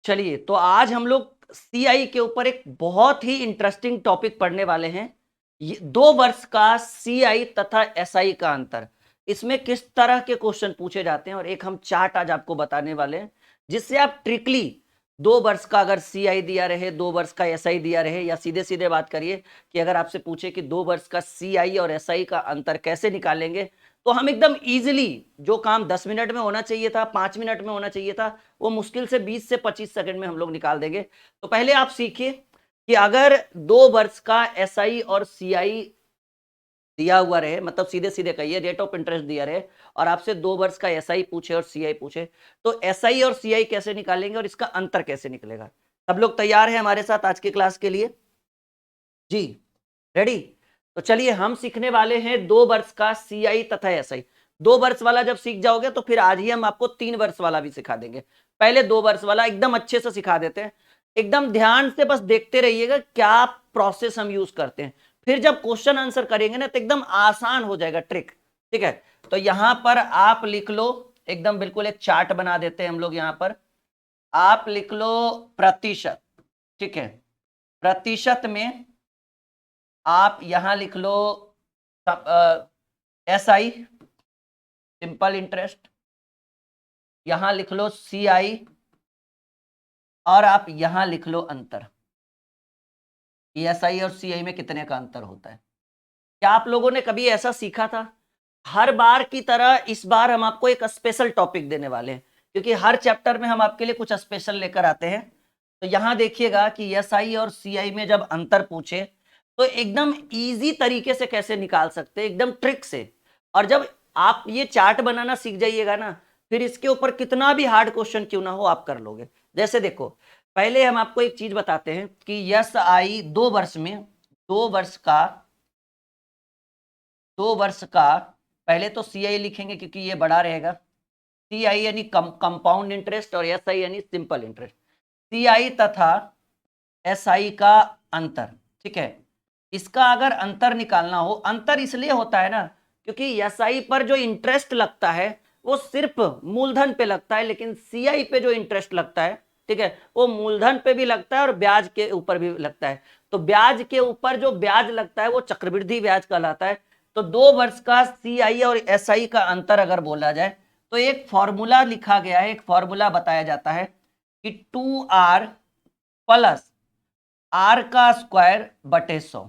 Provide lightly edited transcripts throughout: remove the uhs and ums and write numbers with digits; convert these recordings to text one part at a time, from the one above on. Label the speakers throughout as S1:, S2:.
S1: चलिए, तो आज हम लोग सीआई के ऊपर एक बहुत ही इंटरेस्टिंग टॉपिक पढ़ने वाले हैं। ये 2 वर्ष का सीआई तथा एसआई का अंतर, इसमें किस तरह के क्वेश्चन पूछे जाते हैं और एक हम चार्ट आज आपको बताने वाले हैं, जिससे आप ट्रिकली 2 वर्ष का अगर सीआई दिया रहे, 2 वर्ष का एसआई दिया रहे, या सीधे-सीधे बात करिए कि अगर आपसे पूछे कि 2 वर्ष का सीआई और एसआई का अंतर कैसे निकालेंगे, तो हम एकदम ईज़िली जो काम 10 मिनट में होना चाहिए था, 5 मिनट में होना चाहिए था, वो मुश्किल से 20 से 25 सेकंड में हम लोग निकाल देंगे। तो पहले आप सीखिए कि अगर 2 वर्ष का एसआई और सीआई दिया हुआ रहे, मतलब सीधे-सीधे कहिए रेट ऑफ इंटरेस्ट दिया रहे और आपसे 2 वर्ष का एसआई पूछे और सीआई पूछे, तो एसआई और सीआई कैसे निकालेंगे और इसका अंतर कैसे निकलेगा? सब लोग तैयार हैं हमारे साथ आज की क्लास के लिए? जी, रेडी? तो चलिए हम सीखने वाले हैं 2 वर्ष का सीआई तथा एसआई। 2 वर्ष वाला जब सीख जाओगे तो फिर आज ही हम आपको 3 वर्ष वाला भी सिखा देंगे। पहले 2 वर्ष वाला एकदम अच्छे से सिखा देते हैं। एकदम ध्यान से बस देखते रहिएगा क्या प्रोसेस हम यूज करते हैं। फिर जब क्वेश्चन आंसर करेंगे ना तो एकदम आसान हो जाएगा ट्रिक। ठीक है, तो यहां पर आप लिख लो, एकदम बिल्कुल एक चार्ट बना देते हैं हम लोग। यहां पर आप लिख लो प्रतिशत। ठीक है, प्रतिशत में आप यहां लिख लो एसआई सिंपल इंटरेस्ट, यहां लिख लो सीआई और आप यहां लिख लो अंतर, एसआई और सीआई में कितने का अंतर होता है। क्या आप लोगों ने कभी ऐसा सीखा था? हर बार की तरह इस बार हम आपको एक स्पेशल टॉपिक देने वाले हैं, क्योंकि हर चैप्टर में हम आपके लिए कुछ स्पेशल लेकर आते हैं। तो यहां देखिएगा कि एसआई और सीआई में जब अंतर पूछे तो एकदम इजी तरीके से कैसे निकाल सकते हैं, एकदम ट्रिक से। और जब आप ये चार्ट बनाना सीख जाइएगा ना, फिर इसके ऊपर कितना भी हार्ड क्वेश्चन क्यों ना हो आप कर लोगे। जैसे देखो, पहले हम आपको एक चीज बताते हैं कि एसआई 2 वर्ष में, 2 वर्ष का 2 वर्ष का, पहले तो सीआई लिखेंगे क्योंकि ये बड़ा रहेगा। सीआई यानी कंपाउंड इंटरेस्ट और एसआई यानी सिंपल इंटरेस्ट। सीआई तथा एसआई का अंतर। ठीक है, इसका अगर अंतर निकालना हो, अंतर इसलिए होता है ना क्योंकि एसआई पर जो इंटरेस्ट लगता है वो सिर्फ मूलधन पे लगता है, लेकिन सीआई पे जो इंटरेस्ट लगता है, ठीक है, वो मूलधन पे भी लगता है और ब्याज के ऊपर भी लगता है। तो ब्याज के ऊपर जो ब्याज लगता है वो चक्रवृद्धि ब्याज कहलाता है। तो 2 वर्ष का सीआई और एसआई का अंतर अगर बोला जाए तो एक फॉर्मूला लिखा गया है, एक फॉर्मूला बताया जाता है कि 2r प्लस r का स्क्वायर बटे 100।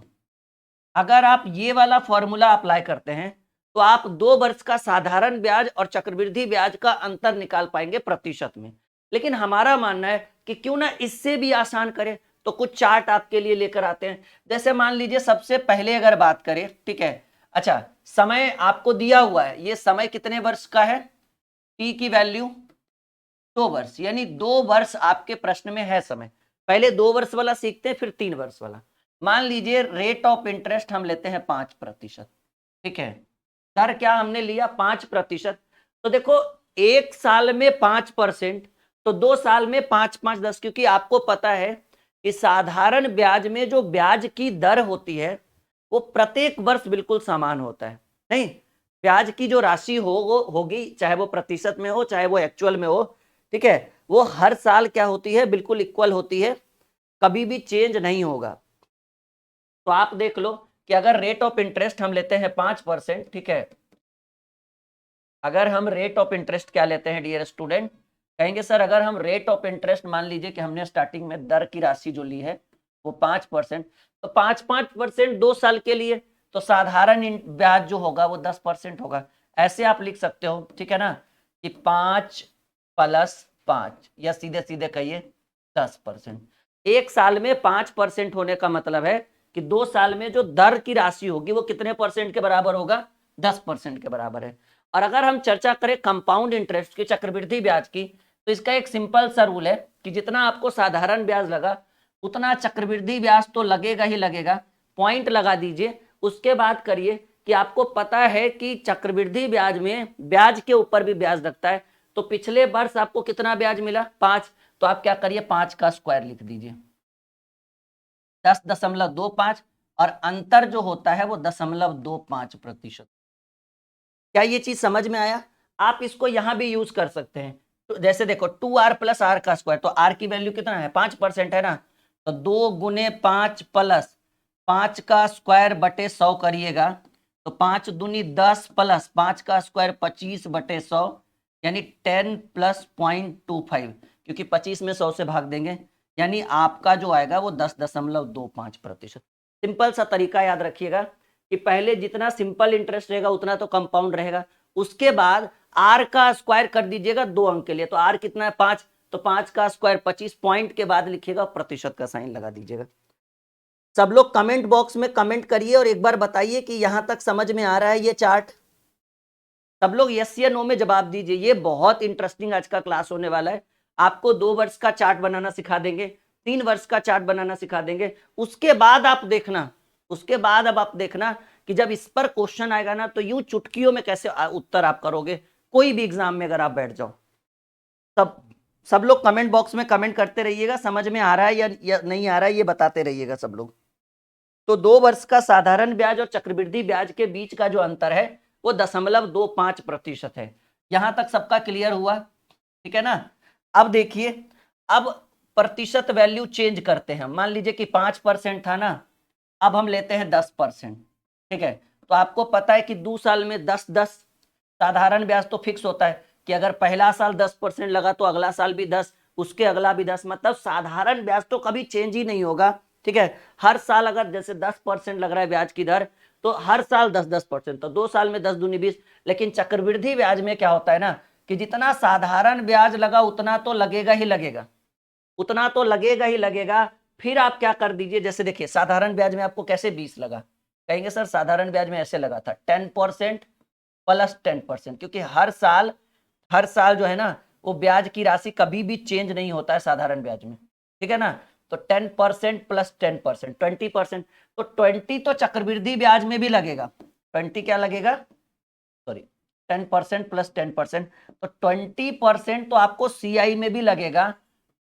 S1: अगर आप ये वाला फॉर्मूला अप्लाई करते हैं तो आप 2 वर्ष का साधारण ब्याज और चक्रवृद्धि ब्याज का अंतर निकाल पाएंगे प्रतिशत में। लेकिन हमारा मानना है कि क्यों ना इससे भी आसान करें, तो कुछ चार्ट आपके लिए लेकर आते हैं। जैसे मान लीजिए सबसे पहले अगर बात करें, ठीक है, अच्छा, समय आपको दिया हुआ है, ये समय कितने वर्ष का है, टी की वैल्यू 2 वर्ष, यानी 2 वर्ष आपके प्रश्न में है समय। पहले 2 वर्ष वाला सीखते हैं फिर 3 वर्ष वाला। मान लीजिए रेट ऑफ इंटरेस्ट हम लेते हैं 5%। ठीक है, दर क्या हमने लिया 5%। तो देखो 1 साल में 5%, तो 2 साल में 5 5 10, क्योंकि आपको पता है कि साधारण ब्याज में जो ब्याज की दर होती है वो प्रत्येक वर्ष बिल्कुल समान होता है। नहीं, ब्याज की जो राशि हो वो होगी, चाहे वो प्रतिशत में हो चाहे वो एक्चुअल में हो, ठीक है, वो हर साल क्या होती है, बिल्कुल इक्वल होती है, कभी भी चेंज नहीं होगा। तो आप देख लो कि अगर रेट ऑफ इंटरेस्ट हम लेते हैं 5%, ठीक है, अगर हम रेट ऑफ इंटरेस्ट क्या लेते हैं डियर स्टूडेंट, कहेंगे सर अगर हम रेट ऑफ इंटरेस्ट, मान लीजिए कि हमने स्टार्टिंग में दर की राशि जो ली है वो 5%, तो 5% 2 साल के लिए, तो साधारण ब्याज जो होगा वो 10% होगा। ऐसे आप लिख सकते हो, ठीक है ना, कि 5 + 5, या सीधे सीधे कहिए 10%। 1 साल में 5% होने का मतलब है कि 2 साल में जो दर की राशि होगी वो कितने परसेंट के बराबर होगा, 10% के बराबर है। और अगर हम चर्चा करें कंपाउंड इंटरेस्ट की, चक्रवृद्धि ब्याज की, तो इसका एक सिंपल सा रूल है कि जितना आपको साधारण ब्याज लगा उतना चक्रवृद्धि ब्याज तो लगेगा ही लगेगा। पॉइंट लगा दीजिए, उसके बाद करिए कि आपको पता है कि चक्रवृद्धि ब्याज में ब्याज के ऊपर भी ब्याज लगता है। तो पिछले वर्ष आपको कितना ब्याज मिला, 5, तो आप क्या करिए 5 का स्क्वायर लिख दीजिए, 10.25, और अंतर जो होता है वो 0.25%। क्या ये चीज समझ में आया? आप इसको यहां भी यूज कर सकते हैं तो जैसे देखो 2r प्लस आर का स्क्वायर, तो r की वैल्यू कितना है 5% है ना, तो 2 गुने 5 प्लस 5 का स्क्वायर बटे 100 करिएगा, तो 5 दूनी 10 प्लस 5 का स्क्वायर 25 बटे 100, यानी 10 प्लस 0.25, क्योंकि 25 में 100 से भाग देंगे, यानी आपका जो आएगा वो 10.25%। सिंपल सा तरीका याद रखिएगा कि पहले जितना सिंपल इंटरेस्ट रहेगा उतना तो कंपाउंड रहेगा, उसके बाद आर का स्क्वायर कर दीजिएगा 2 अंक के लिए, तो आर कितना है 5, तो 5 का स्क्वायर 25, पॉइंट के बाद लिखिएगा, प्रतिशत का साइन लगा दीजिएगा। सब लोग कमेंट बॉक्स में कमेंट करिए और एक बार बताइए कि यहां तक समझ में आ रहा है ये चार्ट। सब लोग यस या नो में जवाब दीजिए। ये बहुत इंटरेस्टिंग आज का क्लास होने वाला है। आपको 2 वर्ष का चार्ट बनाना सिखा देंगे, 3 वर्ष का चार्ट बनाना सिखा देंगे, उसके बाद आप देखना, उसके बाद अब आप देखना कि जब इस पर क्वेश्चन आएगा ना, तो यूं चुटकियों में कैसे उत्तर आप करोगे कोई भी एग्जाम में अगर आप बैठ जाओ। सब लोग कमेंट बॉक्स में कमेंट करते रहिएगा, समझ में आ रहा है या नहीं आ रहा है ये बताते रहिएगा सब लोग। तो 2 वर्ष का साधारण ब्याज और चक्रवृद्धि ब्याज के बीच का जो अंतर है वो 0.25% है। यहां तक सबका क्लियर हुआ, ठीक है ना। अब देखिए, अब प्रतिशत वैल्यू चेंज करते हैं। मान लीजिए कि 5% था ना, अब हम लेते हैं 10%, ठीक है। तो आपको पता है कि 2 साल में 10-10, साधारण ब्याज तो फिक्स होता है कि अगर पहला साल 10% लगा तो अगला साल भी 10, उसके अगला भी 10, मतलब साधारण ब्याज तो कभी चेंज ही नहीं होगा, ठीक है। हर साल अगर जैसे 10% लग रहा है ब्याज की दर, तो हर साल 10-10%, तो 2 साल में 10 दूनी 20। लेकिन चक्रवृद्धि ब्याज में क्या होता है ना कि जितना साधारण ब्याज लगा उतना तो लगेगा ही लगेगा, उतना तो लगेगा ही लगेगा। फिर आप क्या कर दीजिए, जैसे देखिए साधारण ब्याज में आपको कैसे 20 लगा, कहेंगे सर साधारण ब्याज में ऐसे लगा था 10% प्लस 10%, क्योंकि हर साल जो है ना वो ब्याज की राशि कभी भी चेंज नहीं होता है साधारण ब्याज में, ठीक है ना। तो 10% प्लस 10% 20%, तो 20 तो चक्रवृद्धि ब्याज में भी लगेगा। 20 क्या लगेगा, सॉरी 10% प्लस 10%, तो 20% तो आपको सीआई में भी लगेगा,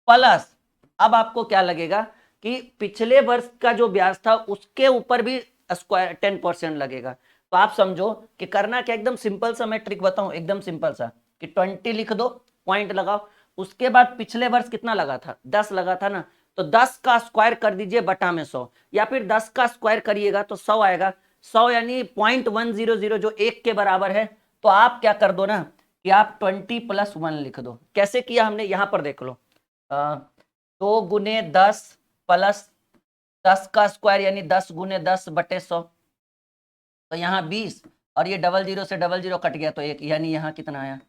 S1: प्लस अब आपको क्या लगेगा कि पिछले वर्ष का जो ब्याज था उसके ऊपर भी स्क्वायर 10% लगेगा। तो आप समझो कि करना क्या, एकदम सिंपल सा मैं ट्रिक बताऊं, एकदम सिंपल सा, कि 20 लिख दो, पॉइंट लगाओ, उसके बाद पिछले वर्ष कितना लगा था 10 लगा था ना, तो 10 का स्क्वायर कर दीजिए बटा में 100, या फिर 10 का स्क्वायर करिएगा तो 100 आएगा। 100 यानी 0.100 जो 1 के बराबर है। तो आप क्या कर दो ना कि आप 20 प्लस 1 लिख दो। कैसे किया हमने, यहां पर देख लो, 2 गुने 10 प्लस 10 का स्क्वायर यानी 10 गुने 10 बटे 100, तो यहाँ 20, और ये 00 से 00 कट गया तो 1, यानी यहाँ कितना आया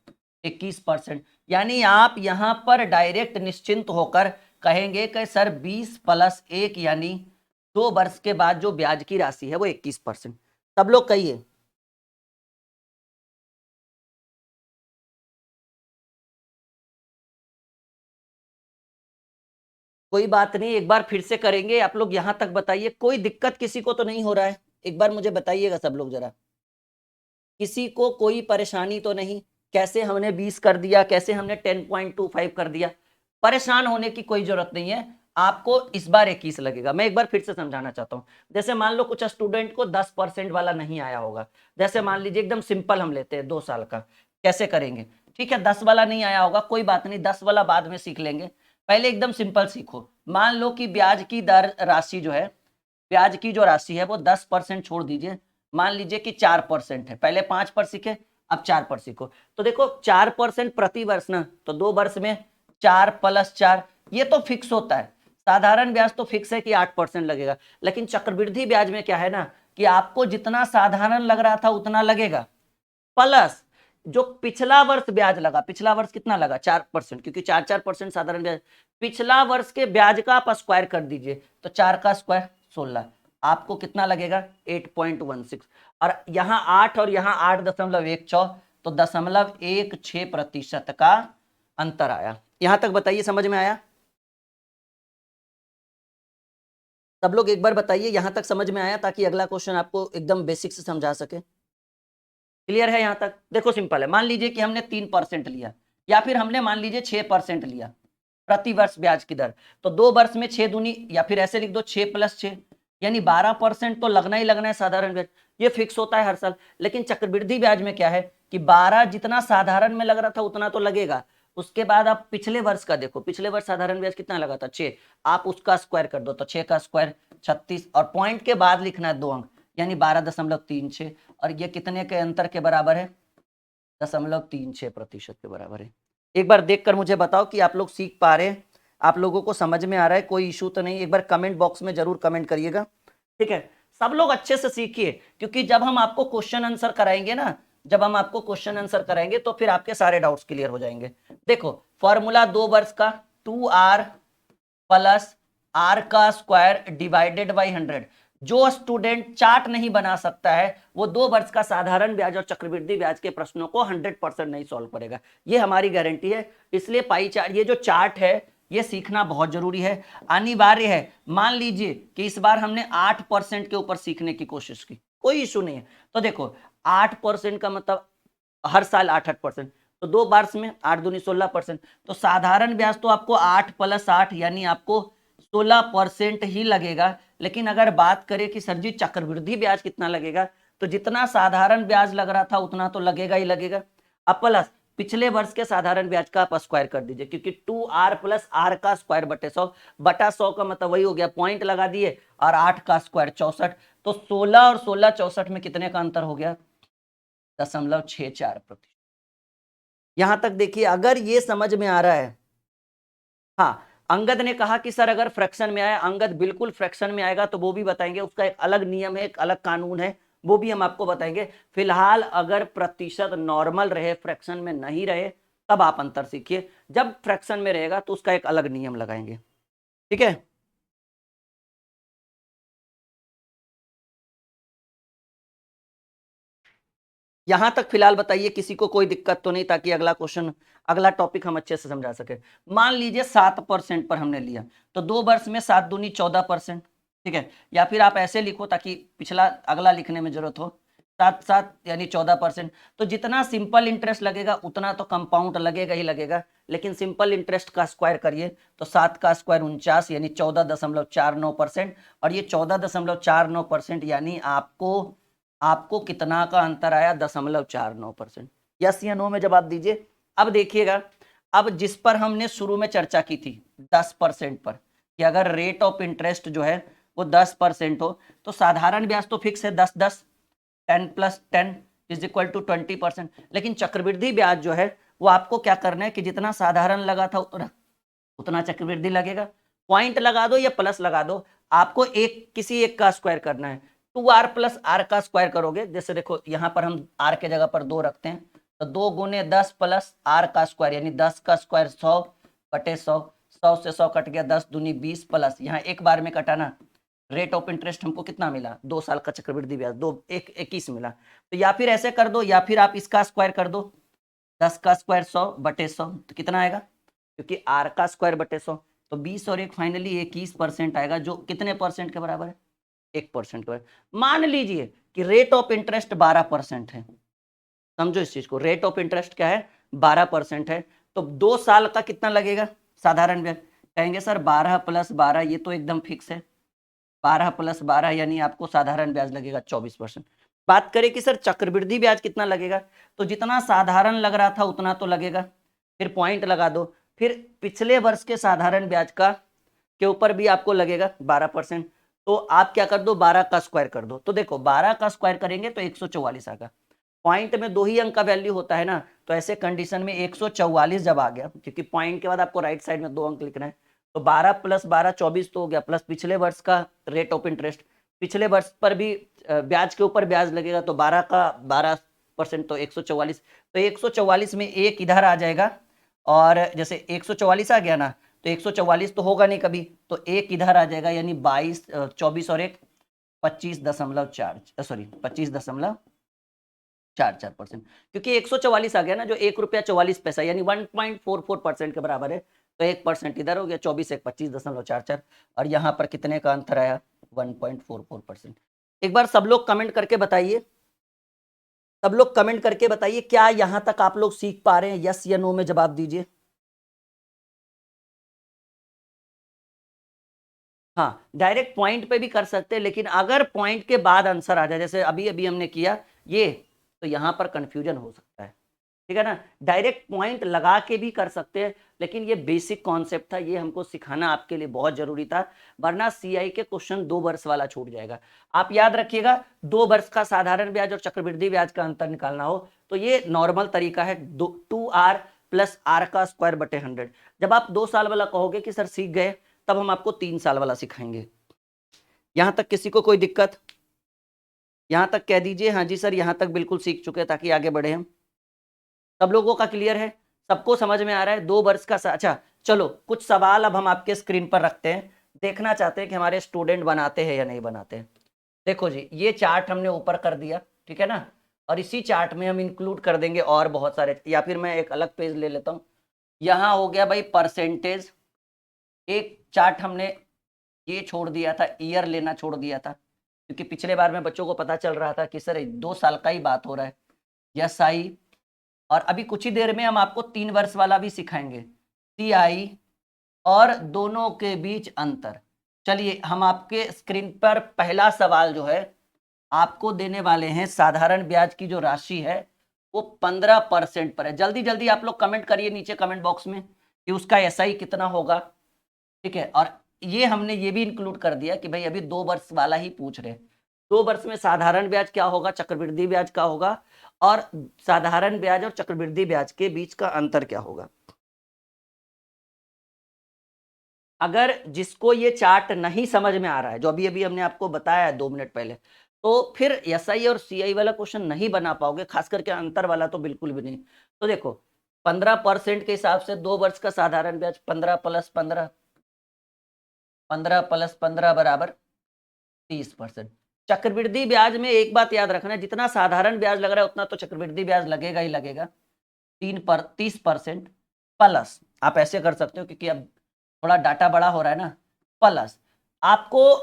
S1: 21%। यानी आप यहाँ पर डायरेक्ट निश्चिंत होकर कहेंगे कि सर 20 प्लस 1 यानी 2 वर्ष के बाद जो ब्याज की राशि है वो 21%। सब लोग कहिए। कोई बात नहीं, एक बार फिर से करेंगे, आप लोग यहां तक बताइए, कोई दिक्कत किसी को तो नहीं हो रहा है, एक बार मुझे बताइएगा सब लोग जरा, किसी को कोई परेशानी तो नहीं। कैसे हमने 20 कर दिया, कैसे हमने 10.25 कर दिया, परेशान होने की कोई जरूरत नहीं है। आपको इस बार 21 लगेगा। मैं एक बार फिर से समझाना चाहता हूं, जैसे मान लो कुछ स्टूडेंट को 10% वाला नहीं आया होगा, जैसे मान लीजिए एकदम सिंपल हम लेते हैं 2 साल का, कैसे करेंगे, ठीक है 10 वाला नहीं आया होगा कोई बात नहीं, 10 वाला बाद में सीख लेंगे, पहले एकदम सिंपल सीखो। मान लो कि ब्याज की दर राशि जो है, ब्याज की जो राशि है वो 10% छोड़ दीजिए, मान लीजिए कि 4% है, पहले 5 पर सीखे अब 4 पर सीखो। तो देखो 4% प्रति वर्ष ना, तो 2 वर्ष में 4 प्लस 4, ये तो फिक्स होता है। साधारण ब्याज तो फिक्स है कि 8% लगेगा, लेकिन चक्रवृद्धि ब्याज में क्या है ना कि आपको जितना साधारण लग रहा था उतना लगेगा, प्लस जो पिछला वर्ष ब्याज लगा, पिछला वर्ष कितना लगा 4%, क्योंकि 4% साधारण ब्याज, पिछला वर्ष के ब्याज का आप स्क्वायर कर दीजिए, तो 4 का स्क्वायर 16, आपको कितना लगेगा 8.16, और यहाँ 8 और यहाँ 8.16, तो 0.16% का अंतर आया। यहां तक बताइए समझ में आया, सब लोग एक बार बताइए यहां तक समझ में आया, ताकि अगला क्वेश्चन आपको एकदम बेसिक से समझा सके। क्लियर है यहां तक, देखो सिंपल है, मान लीजिए कि हमने 3% लिया, या फिर हमने मान लीजिए 6% लिया प्रति वर्ष ब्याज की दर, तो 2 वर्ष में 6 दूनी, या फिर ऐसे लिख दो 6 प्लस 6, यानी 12% तो लगना ही लगना है साधारण ब्याज, ये फिक्स होता है हर साल। लेकिन चक्रवृद्धि ब्याज में क्या है कि 12 जितना साधारण में लग रहा था उतना तो लगेगा, उसके बाद आप पिछले वर्ष का देखो, पिछले वर्ष साधारण ब्याज कितना लगा था 6, आप उसका स्क्वायर कर दो तो 6 का स्क्वायर 36, और पॉइंट के बाद लिखना है 2 अंक यानी 12.36, और ये कितने के अंतर के बराबर है 0.36% के बराबर है। एक बार देखकर मुझे बताओ कि आप लोग सीख पा रहे हैं, आप लोगों को समझ में आ रहा है, कोई इशू तो नहीं। एक बार कमेंट बॉक्स में जरूर कमेंट करिएगा, ठीक है। सब लोग अच्छे से सीखिए, क्योंकि जब हम आपको क्वेश्चन आंसर कराएंगे ना, जब हम आपको क्वेश्चन आंसर कराएंगे तो फिर आपके सारे डाउट्स क्लियर हो जाएंगे। देखो फॉर्मूला 2 वर्ष का 2r प्लस r का स्क्वायर डिवाइडेड बाई 100। जो स्टूडेंट चार्ट नहीं बना सकता है वो 2 वर्ष का साधारण ब्याज और चक्रवृद्धि ब्याज के प्रश्नों को 100% नहीं सॉल्व करेगा, ये हमारी गारंटी है। इसलिए पाई चार्ट, ये जो चार्ट है ये सीखना बहुत जरूरी है, अनिवार्य है। मान लीजिए कि इस बार हमने 8% के ऊपर सीखने की कोशिश की, कोई इशू नहीं है। तो देखो 8% का मतलब हर साल 8% तो 2 वर्ष में 8 दूनी 16%, तो साधारण ब्याज तो आपको 8 + 8 यानी आपको 16% ही लगेगा। लेकिन अगर बात करें कि सर जी चक्रवृद्धि ब्याज कितना लगेगा, तो जितना साधारण ब्याज लग रहा था उतना तो लगेगा ही लगेगा। अब प्लस पिछले वर्ष के साधारण ब्याज का आप स्क्वायर कर दीजिए, क्योंकि 2r + r का स्क्वायर बटे 100, बटा 100 का मतलब वही हो गया, पॉइंट लगा दिए, और 8 का स्क्वायर 64, तो 16 और 16 64 में कितने का अंतर हो गया 0.64%। यहां तक देखिए, अगर ये समझ में आ रहा है। हाँ, अंगद ने कहा कि सर अगर फ्रैक्शन में आया, अंगद बिल्कुल फ्रैक्शन में आएगा तो वो भी बताएंगे, उसका एक अलग नियम है, एक अलग कानून है, वो भी हम आपको बताएंगे। फिलहाल अगर प्रतिशत नॉर्मल रहे, फ्रैक्शन में नहीं रहे, तब आप अंतर सीखिए। जब फ्रैक्शन में रहेगा तो उसका एक अलग नियम लगाएंगे, ठीक है। यहां तक फिलहाल बताइए किसी को कोई दिक्कत तो नहीं, ताकि अगला क्वेश्चन, अगला टॉपिक हम अच्छे से समझा सके। मान लीजिए 7% पर हमने लिया, तो 2 वर्ष में 7 दूनी 14%, ठीक है। या फिर आप ऐसे लिखो ताकि पिछला अगला लिखने में जरूरत हो, 7 7 यानी 14%। तो जितना सिंपल इंटरेस्ट लगेगा उतना तो कंपाउंड लगेगा ही लगेगा, लेकिन सिंपल इंटरेस्ट का स्क्वायर करिए तो 7 का स्क्वायर 49 यानी 14.49%, और ये 14.49% यानी आपको कितना का अंतर आया 0.49%। यस या नो में जवाब दीजिए। अब देखिएगा, अब जिस पर हमने शुरू में चर्चा की थी 10% पर, कि अगर रेट ऑफ इंटरेस्ट जो है वो 10% हो तो साधारण ब्याज तो फिक्स है 10 10, 10 + 10 = 20%। लेकिन चक्रवृद्धि ब्याज जो है वो आपको क्या करना है कि जितना साधारण लगा था उतना चक्रवृद्धि लगेगा। पॉइंट लगा दो या प्लस लगा दो, आपको किसी एक का स्क्वायर करना है। 2r + r का स्क्वायर करोगे, जैसे देखो यहाँ पर हम r के जगह पर 2 रखते हैं, तो 2 × 10 + r का स्क्वायर यानी 10 का स्क्वायर 100 बटे 100, 100 से 100 कट गया, 10 दूनी 20 प्लस यहाँ एक बार में कटाना, रेट ऑफ इंटरेस्ट हमको कितना मिला 2 साल का चक्रवृद्धि ब्याज 21 मिला। तो या फिर ऐसे कर दो, या फिर आप इसका स्क्वायर कर दो, 10 का स्क्वायर 100 बटे 100, तो कितना आएगा, क्योंकि r का स्क्वायर बटे 100, तो 20 और 1 फाइनली 21% आएगा, जो कितने परसेंट के बराबर है 1% के बराबर। मान लीजिए कि रेट ऑफ इंटरेस्ट 12% है, समझो इस चीज को, रेट ऑफ इंटरेस्ट क्या है 12% है, तो 2 साल का कितना लगेगा साधारण ब्याज, कहेंगे सर 12 + 12 ये तो एकदम फिक्स है, 12 + 12 यानी आपको साधारण ब्याज लगेगा 24%। बात करें कि सर चक्रवृद्धि ब्याज कितना लगेगा, तो जितना साधारण लग रहा था उतना तो लगेगा, फिर पॉइंट लगा दो, फिर पिछले वर्ष के साधारण ब्याज का के ऊपर भी आपको लगेगा 12%, तो आप क्या कर दो 12 का स्क्वायर कर दो, तो देखो 12 का स्क्वायर करेंगे तो 144 आएगा। पॉइंट में 2 ही अंक का वैल्यू होता है ना, तो ऐसे कंडीशन में 144 जब आ गया, क्योंकि पॉइंट के बाद आपको राइट साइड में 2 अंक लिखना है, तो 12 + 12 24 तो हो गया, प्लस पिछले वर्ष का रेट ऑफ इंटरेस्ट, पिछले वर्ष पर भी ब्याज के ऊपर ब्याज लगेगा, तो 12 का 12% तो 144, तो 144 में एक इधर आ जाएगा, और जैसे 144 आ गया ना, तो 144 तो होगा नहीं कभी, तो एक इधर आ जाएगा, यानी 24 और 1 25.4, सॉरी 25.44%, क्योंकि 144 आ गया ना, जो 1 रुपया 44 पैसा यानी 1.44% के बराबर है, तो 1% इधर हो गया, 24 1 25.44, और यहाँ पर कितने का अंतर आया 1.44%। एक बार सब लोग कमेंट करके बताइए, सब लोग कमेंट करके बताइए क्या यहां तक आप लोग सीख पा रहे हैं, यस या नो में जवाब दीजिए। हाँ, डायरेक्ट पॉइंट पे भी कर सकते हैं, लेकिन अगर पॉइंट के बाद आंसर आ जाए, जैसे अभी अभी हमने किया ये, तो यहां पर कंफ्यूजन हो सकता है। ठीक है ना, डायरेक्ट पॉइंट लगा के भी कर सकते हैं, लेकिन ये बेसिक कॉन्सेप्ट था, ये हमको सिखाना आपके लिए बहुत जरूरी था, वरना सीआई के क्वेश्चन 2 वर्ष वाला छूट जाएगा। आप याद रखिएगा, 2 वर्ष का साधारण ब्याज और चक्रवृद्धि ब्याज का अंतर निकालना हो तो ये नॉर्मल तरीका है, 2r प्लस r का स्क्वायर बटे 100। जब आप 2 साल वाला कहोगे कि सर सीख गए, तब हम आपको 3 साल वाला सिखाएंगे। यहां तक किसी को कोई दिक्कत? यहां तक कह दीजिए हाँ जी सर, यहां तक बिल्कुल सीख चुके हैं, ताकि आगे बढ़े हम। सब लोगों का क्लियर है, सबको समझ में आ रहा है? 2 वर्ष का अच्छा, चलो कुछ सवाल अब हम आपके स्क्रीन पर रखते हैं, देखना चाहते हैं कि हमारे स्टूडेंट बनाते हैं या नहीं बनाते हैं। देखो जी, ये चार्ट हमने ऊपर कर दिया, ठीक है ना, और इसी चार्ट में हम इंक्लूड कर देंगे और बहुत सारे, या फिर मैं एक अलग पेज ले लेता हूं। यहां हो गया भाई परसेंटेज, एक चार्ट हमने ये छोड़ दिया था, ईयर लेना छोड़ दिया था, क्योंकि पिछले बार में बच्चों को पता चल रहा था कि सर 2 साल का ही बात हो रहा है। यस आई, और अभी कुछ ही देर में हम आपको 3 वर्ष वाला भी सिखाएंगे, सी आई, और दोनों के बीच अंतर। चलिए हम आपके स्क्रीन पर पहला सवाल जो है आपको देने वाले हैं, साधारण ब्याज की जो राशि है वो 15% पर है। जल्दी जल्दी आप लोग कमेंट करिए नीचे कमेंट बॉक्स में कि उसका एसआई कितना होगा, ठीक है। और ये हमने ये भी इंक्लूड कर दिया कि भाई अभी 2 वर्ष वाला ही पूछ रहे हैं, 2 वर्ष में साधारण ब्याज क्या होगा, चक्रवृद्धि ब्याज क्या होगा, और साधारण ब्याज और चक्रवृद्धि ब्याज के बीच का अंतर क्या होगा। अगर जिसको ये चार्ट नहीं समझ में आ रहा है, जो अभी अभी हमने आपको बताया है 2 मिनट पहले, तो फिर एसआई और सीआई वाला क्वेश्चन नहीं बना पाओगे, खास करके अंतर वाला तो बिल्कुल भी नहीं। तो देखो 15% के हिसाब से 2 वर्ष का साधारण ब्याज 15 प्लस 15, 15 प्लस 15 बराबर 30%। चक्रवृद्धि ब्याज में एक बात याद रखना है, जितना साधारण ब्याज लग रहा है उतना तो चक्रवृद्धि ब्याज लगेगा ही लगेगा, 30% प्लस, आप ऐसे कर सकते हो क्योंकि अब थोड़ा डाटा बड़ा हो रहा है ना, प्लस आपको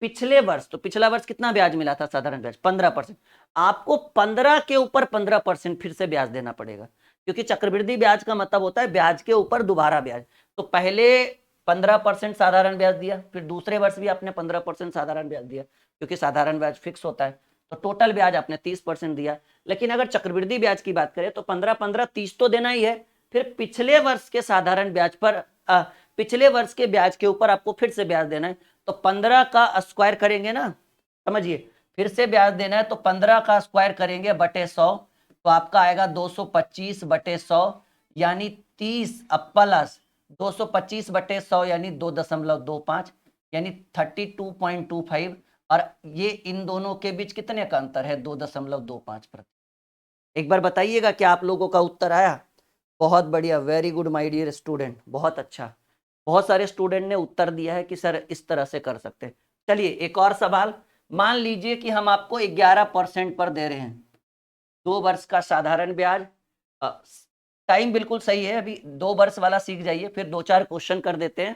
S1: पिछले वर्ष, तो पिछला वर्ष कितना ब्याज मिला था साधारण ब्याज 15%, आपको 15 के ऊपर 15% फिर से ब्याज देना पड़ेगा, क्योंकि चक्रवृद्धि ब्याज का मतलब होता है ब्याज के ऊपर दोबारा ब्याज। तो पहले 15% साधारण ब्याज दिया, फिर दूसरे वर्ष भी आपने 15% साधारण ब्याज दिया, क्योंकि साधारण ब्याज फिक्स होता है, तो टोटल ब्याज आपने 30% दिया। लेकिन अगर चक्रवृद्धि ब्याज की बात करें तो 15 15 30 तो देना ही है, फिर पिछले वर्ष के साधारण ब्याज पर पिछले वर्ष के ब्याज के ऊपर आपको फिर से ब्याज देना है, तो 15 का स्क्वायर करेंगे ना, समझिए, फिर से ब्याज देना है तो 15 का स्क्वायर करेंगे बटे 100, तो आपका आएगा 225 बटे 100, यानी 30 प्लस 225 बटे 100 यानी 2.25, यानी 32.25, और ये इन दोनों के बीच कितने का अंतर है, 2.25%। एक बार बताइएगा क्या आप लोगों का उत्तर आया? बहुत बढ़िया, very good my dear student, बहुत अच्छा। बहुत सारे स्टूडेंट ने उत्तर दिया है कि सर इस तरह से कर सकते हैं। चलिए एक और सवाल, मान लीजिए कि हम आपको 11% पर दे रहे हैं, 2 वर्ष का साधारण ब्याज। टाइम बिल्कुल सही है, अभी 2 वर्ष वाला सीख जाइए, फिर 2-4 क्वेश्चन कर देते हैं,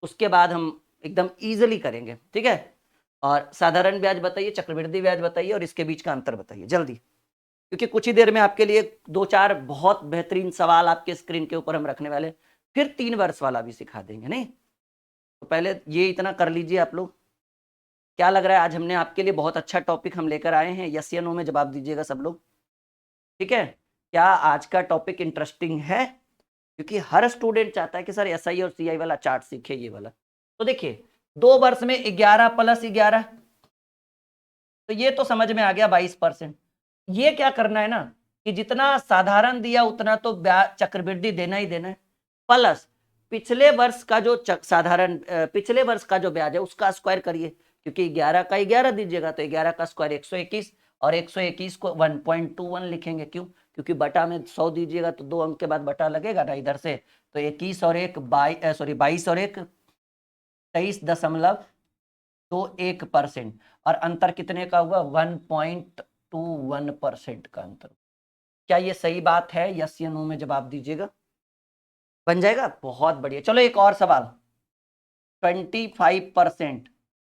S1: उसके बाद हम एकदम इजीली करेंगे, ठीक है। और साधारण ब्याज बताइए, चक्रवृद्धि ब्याज बताइए, और इसके बीच का अंतर बताइए जल्दी, क्योंकि कुछ ही देर में आपके लिए 2-4 बहुत बेहतरीन सवाल आपके स्क्रीन के ऊपर हम रखने वाले, फिर 3 वर्ष वाला भी सिखा देंगे, नहीं तो पहले ये इतना कर लीजिए आप लोग। क्या लग रहा है, आज हमने आपके लिए बहुत अच्छा टॉपिक हम लेकर आए हैं, यस या नो में जवाब दीजिएगा सब लोग, ठीक है। क्या आज का टॉपिक इंटरेस्टिंग है? क्योंकि हर स्टूडेंट चाहता है कि सर एसआई और सीआई वाला चार्ट सीखे, ये वाला। तो देखिए 2 वर्ष में 11 प्लस 11, तो ये तो समझ में आ गया 22%। ये क्या करना है ना कि जितना साधारण दिया उतना तो ब्याज चक्रवृद्धि देना ही देना है, प्लस पिछले वर्ष का जो साधारण पिछले वर्ष का जो ब्याज है उसका स्क्वायर करिए, क्योंकि 11 का 11 दीजिएगा तो 11 का स्क्वायर 121, और 121 को 1.21 लिखेंगे, क्यों? क्योंकि बटा में 100 दीजिएगा तो 2 अंक के बाद बटा लगेगा ना इधर से, तो 21 और 1 22 और 1 23.21%, और अंतर कितने का हुआ, 1.21% का अंतर। क्या ये सही बात है, यस या नो में जवाब दीजिएगा, बन जाएगा, बहुत बढ़िया। चलो एक और सवाल, 25%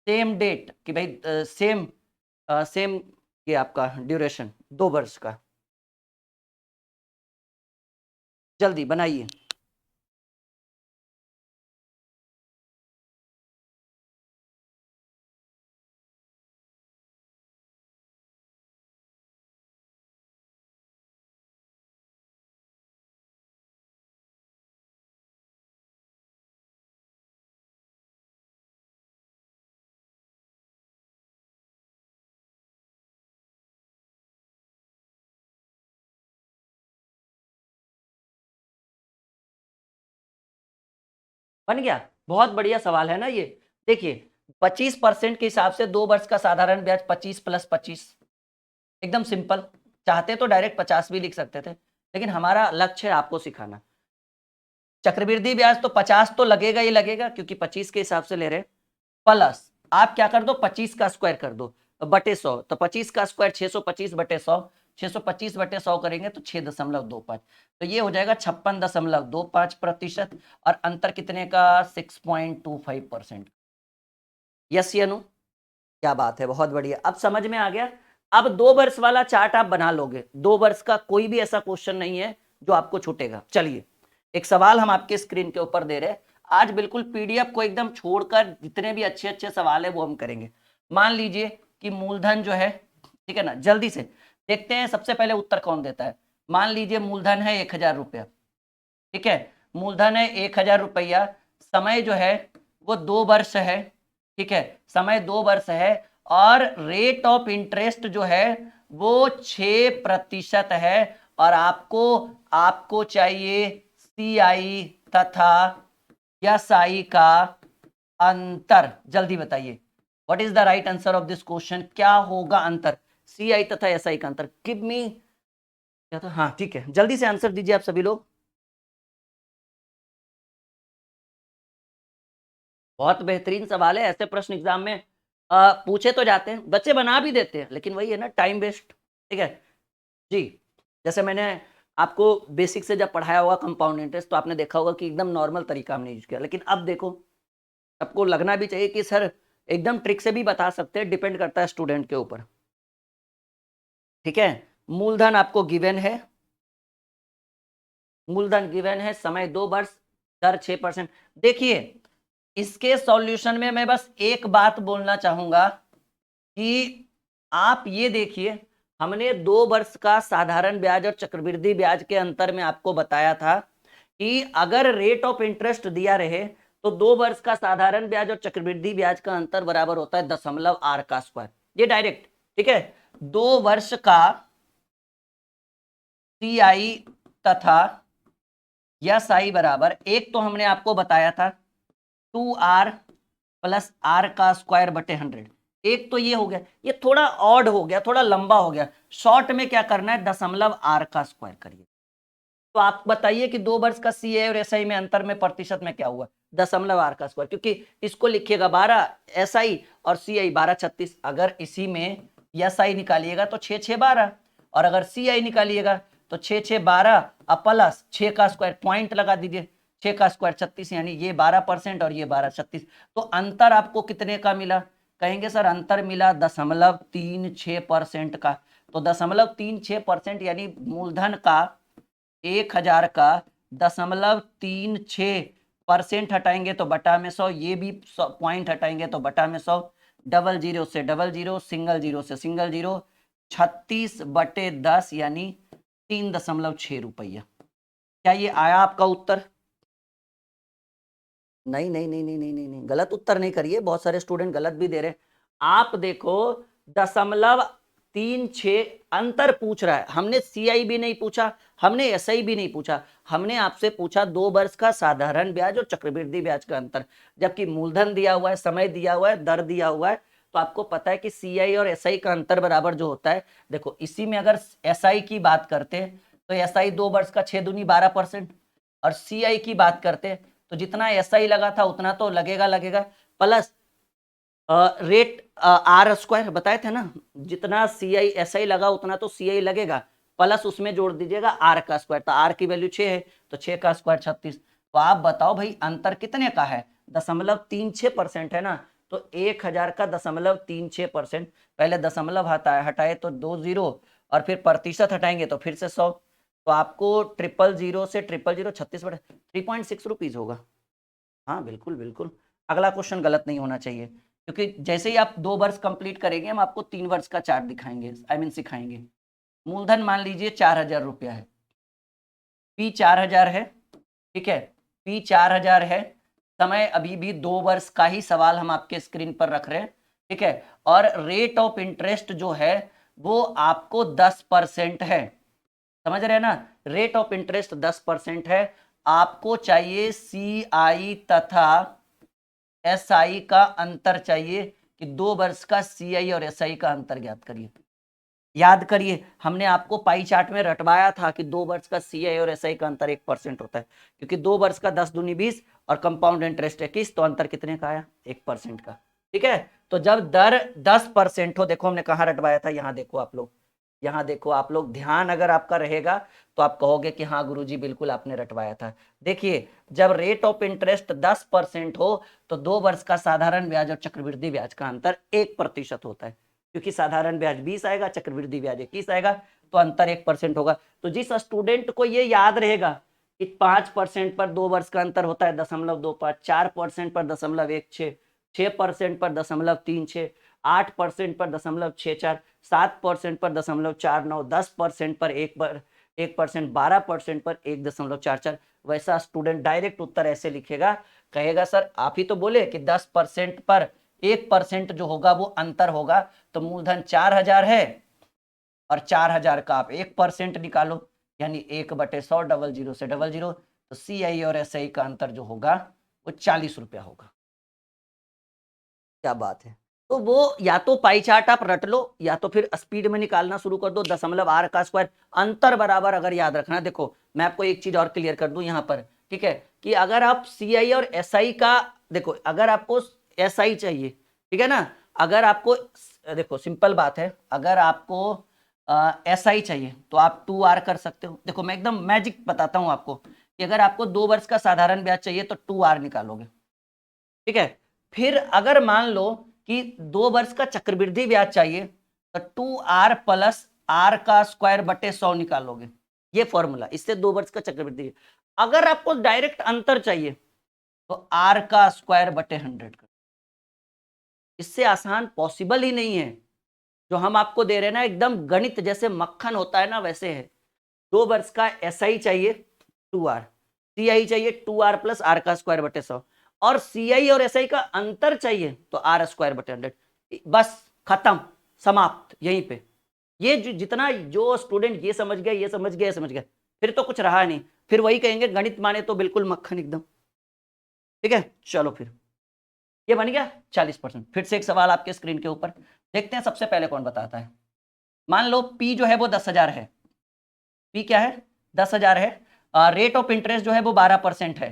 S1: सेम डेट कि भाई सेम सेम ये आपका ड्यूरेशन 2 वर्ष का, जल्दी बनाइए। बन गया, बहुत बढ़िया सवाल है ना ये। देखिए 25% के हिसाब से 2 वर्ष का साधारण ब्याज 25 + 25, एकदम सिंपल। चाहते तो डायरेक्ट 50 भी लिख सकते थे, लेकिन हमारा लक्ष्य है आपको सिखाना। चक्रवृद्धि ब्याज तो 50 तो लगेगा ही लगेगा, क्योंकि 25 के हिसाब से ले रहे, प्लस आप क्या कर दो 25 का स्क्वायर कर दो बटे 100, तो 25 का स्क्वायर 625 बटे 100, 625 बटे 100 करेंगे तो 6.25, तो ये हो जाएगा 56.25%। और अंतर कितने का, 6.25%। यस या नो? क्या बात है, बहुत बढ़िया, अब समझ में आ गया। अब 2 वर्ष वाला चार्ट आप बना लोगे, 2 वर्ष का कोई भी ऐसा क्वेश्चन नहीं है जो आपको छूटेगा। चलिए एक सवाल हम आपके स्क्रीन के ऊपर दे रहे हैं, आज बिल्कुल पीडीएफ को एकदम छोड़कर जितने भी अच्छे अच्छे सवाल है वो हम करेंगे। मान लीजिए कि मूलधन जो है, ठीक है ना, जल्दी से देखते हैं सबसे पहले उत्तर कौन देता है। मान लीजिए मूलधन है 1000 रुपया, ठीक है, मूलधन है 1000 रुपया, समय जो है वो 2 वर्ष है, ठीक है, समय 2 वर्ष है, और रेट ऑफ इंटरेस्ट जो है वो 6% है, और आपको आपको चाहिए सीआई तथा एसआई का अंतर। जल्दी बताइए, what is the right answer of this question, क्या होगा अंतर सीआई तथा एसआई का अंतर। गिव मी, क्या था, हाँ ठीक है, जल्दी से आंसर दीजिए आप सभी लोग। बहुत बेहतरीन सवाल है, ऐसे प्रश्न एग्जाम में पूछे तो जाते हैं, बच्चे बना भी देते हैं, लेकिन वही है ना, टाइम वेस्ट। ठीक है जी, जैसे मैंने आपको बेसिक से जब पढ़ाया होगा कंपाउंड इंटरेस्ट, तो आपने देखा होगा कि एकदम नॉर्मल तरीका हमने यूज किया, लेकिन अब देखो आपको लगना भी चाहिए कि सर एकदम ट्रिक से भी बता सकते हैं, डिपेंड करता है स्टूडेंट के ऊपर। ठीक है, मूलधन आपको गिवन है, मूलधन गिवन है, समय 2 वर्ष, दर 6%। देखिए इसके सॉल्यूशन में मैं बस एक बात बोलना चाहूंगा कि आप ये देखिए, हमने 2 वर्ष का साधारण ब्याज और चक्रवृद्धि ब्याज के अंतर में आपको बताया था कि अगर रेट ऑफ इंटरेस्ट दिया रहे तो 2 वर्ष का साधारण ब्याज और चक्रवृद्धि ब्याज का अंतर बराबर होता है दशमलव आर का स्क्वायर, ये डायरेक्ट। ठीक है, 2 वर्ष का सीआई तथा यस आई बराबर, एक तो हमने आपको बताया था 2r + r का स्क्वायर बटे 100, एक तो ये हो गया, ये थोड़ा ऑड हो गया, थोड़ा लंबा हो गया, शॉर्ट में क्या करना है, दशमलव r का स्क्वायर करिए। तो आप बताइए कि 2 वर्ष का सीए और एसआई में अंतर में प्रतिशत में क्या हुआ, दशमलव आर का स्क्वायर, क्योंकि इसको लिखिएगा 12 एसआई और सीआई 12 36, अगर इसी में एसआई निकालिएगा तो 6 6 12, और अगर सीआई निकालिएगा तो 6 6 12 प्लस 6 का स्क्वायर, पॉइंट लगा दीजिए, 6 का स्क्वायर 36, यानी ये 12% और ये 12 36, तो अंतर आपको कितने का मिला, कहेंगे सर अंतर मिला 0.36% का। तो 0.36% यानी मूलधन का 1000 का 0.36% हटाएंगे तो बटा में 100, ये भी पॉइंट हटाएंगे तो बटा में 100, डबल जीरो से डबल जीरो, सिंगल जीरो से सिंगल जीरो, 36/10 यानी 3.6 रुपया। क्या ये आया आपका उत्तर? नहीं नहीं नहीं नहीं नहीं नहीं नहीं, गलत उत्तर नहीं करिए, बहुत सारे स्टूडेंट गलत भी दे रहे हैं। आप देखो 0.36 अंतर पूछ रहा है, हमने सीआई भी नहीं पूछा, हमने एसआई भी नहीं पूछा, हमने आपसे पूछा 2 वर्ष का साधारण ब्याज और चक्रवृद्धि ब्याज का अंतर, जबकि मूलधन दिया हुआ है, समय दिया हुआ है, दर दिया हुआ है, तो आपको पता है कि सीआई और एसआई का अंतर बराबर जो होता है, देखो इसी में अगर एसआई की बात करते हैं तो एसआई 2 वर्ष का 6 दूनी 12%, और सीआई की बात करते हैं तो जितना एसआई लगा था उतना तो लगेगा लगेगा, प्लस रेट आर स्क्वायर बताए थे ना, जितना सीआई एसआई लगा उतना तो सीआई लगेगा, प्लस उसमें जोड़ दीजिएगा आर का स्क्वायर, तो आर की वैल्यू 6 है तो 6 का स्क्वायर 36। तो आप बताओ भाई अंतर कितने का है, 0.36% है ना, तो 1000 का 0.36%, पहले दशमलव हटाए तो 2 जीरो, और फिर प्रतिशत हटाएंगे तो फिर से 100, तो आपको 000 से 000 36/3.6 रुपीज होगा। हाँ बिल्कुल बिल्कुल, अगला क्वेश्चन गलत नहीं होना चाहिए, क्योंकि जैसे ही आप 2 वर्ष कंप्लीट करेंगे हम आपको 3 वर्ष का चार्ट दिखाएंगे, सिखाएंगे। मूलधन मान लीजिए 4000 रुपया है, पी 4000 है, ठीक है, पी 4000 है, समय अभी भी 2 वर्ष का ही सवाल हम आपके स्क्रीन पर रख रहे हैं, ठीक है, और रेट ऑफ इंटरेस्ट जो है वो आपको 10% है, समझ रहे हैं ना, रेट ऑफ इंटरेस्ट 10% है, आपको चाहिए CI तथा SI का अंतर चाहिए कि 2 वर्ष का CI और SI का अंतर ज्ञात करिए। याद करिए, हमने आपको पाई चार्ट में रटवाया था कि 2 वर्ष का CI और SI का अंतर 1% होता है, क्योंकि 2 वर्ष का 10 दूनी 20 और कंपाउंड इंटरेस्ट 21, तो अंतर कितने का आया? 1% का। ठीक है, तो जब दर 10% हो, देखो हमने कहाँ रटवाया था, यहाँ देखो आप लोग, यहाँ देखो आप लोग, ध्यान अगर आपका रहेगा तो आप कहोगे कि हाँ गुरुजी बिल्कुल आपने रटवाया था। देखिए, जब रेट ऑफ इंटरेस्ट 10% हो तो 2 वर्ष का साधारण ब्याज और चक्रवृद्धि ब्याज का अंतर 1% होता है, क्योंकि साधारण ब्याज 20 आएगा, चक्रवृद्धि ब्याज 21 आएगा, तो अंतर 1% होगा। तो जिस स्टूडेंट को ये याद रहेगा कि 5% पर 2 वर्ष का अंतर होता है 0.25, 4% पर 0.16, 6% पर 0.36, 8% पर 0.64, 7% पर 0.49, 10% पर 1%, 12% पर 1.44, वैसा स्टूडेंट डायरेक्ट उत्तर ऐसे लिखेगा, कहेगा सर आप ही तो बोले कि 10% पर 1% जो होगा वो अंतर होगा, तो मूलधन 4000 है और 4000 का आप 1% निकालो, यानी 1/100, 00 से 00, तो CI और SI का अंतर जो होगा वो 40 रुपया होगा। क्या बात है। तो वो या तो पाई चार्ट आप रट लो या तो फिर स्पीड में निकालना शुरू कर दो, दशमलव R का स्क्वायर अंतर बराबर, अगर याद रखना, देखो मैं आपको एक चीज और क्लियर कर दूं यहाँ पर, ठीक है, कि अगर आप CI और SI का, देखो अगर आपको SI चाहिए, ठीक है ना, अगर आपको, देखो सिंपल बात है, अगर आपको SI चाहिए तो आप 2R कर सकते हो। देखो मैं एकदम मैजिक बताता हूँ आपको कि अगर आपको 2 वर्ष का साधारण ब्याज चाहिए तो 2R निकालोगे, ठीक है। फिर अगर मान लो कि 2 वर्ष का चक्रवृद्धि ब्याज चाहिए तो 2R प्लस R का स्क्वायर बटे 100 निकालोगे, ये फॉर्मूला, इससे 2 वर्ष का चक्रवृद्धि। अगर आपको डायरेक्ट अंतर चाहिए तो R का स्क्वायर बटे 100 कर, इससे आसान पॉसिबल ही नहीं है। जो हम आपको दे रहे हैं ना, एकदम गणित जैसे मक्खन होता है ना वैसे है। 2 वर्ष का SI चाहिए 2R, CI चाहिए 2R प्लस R का स्क्वायर बटे 100, और CI और SI का अंतर चाहिए तो R स्क्वायर बटे 100, बस खत्म, समाप्त यहीं पे। ये जितना जो स्टूडेंट ये समझ गया, ये समझ गया, ये समझ गया, फिर तो कुछ रहा नहीं, फिर वही कहेंगे गणित माने तो बिल्कुल मक्खन एकदम। ठीक है, चलो फिर ये बन गया 40%। फिर से एक सवाल आपके स्क्रीन के ऊपर, देखते हैं सबसे पहले कौन बताता है। मान लो P जो है वो 10,000 है, P क्या है 10,000 है, रेट ऑफ इंटरेस्ट जो है वो 12% है,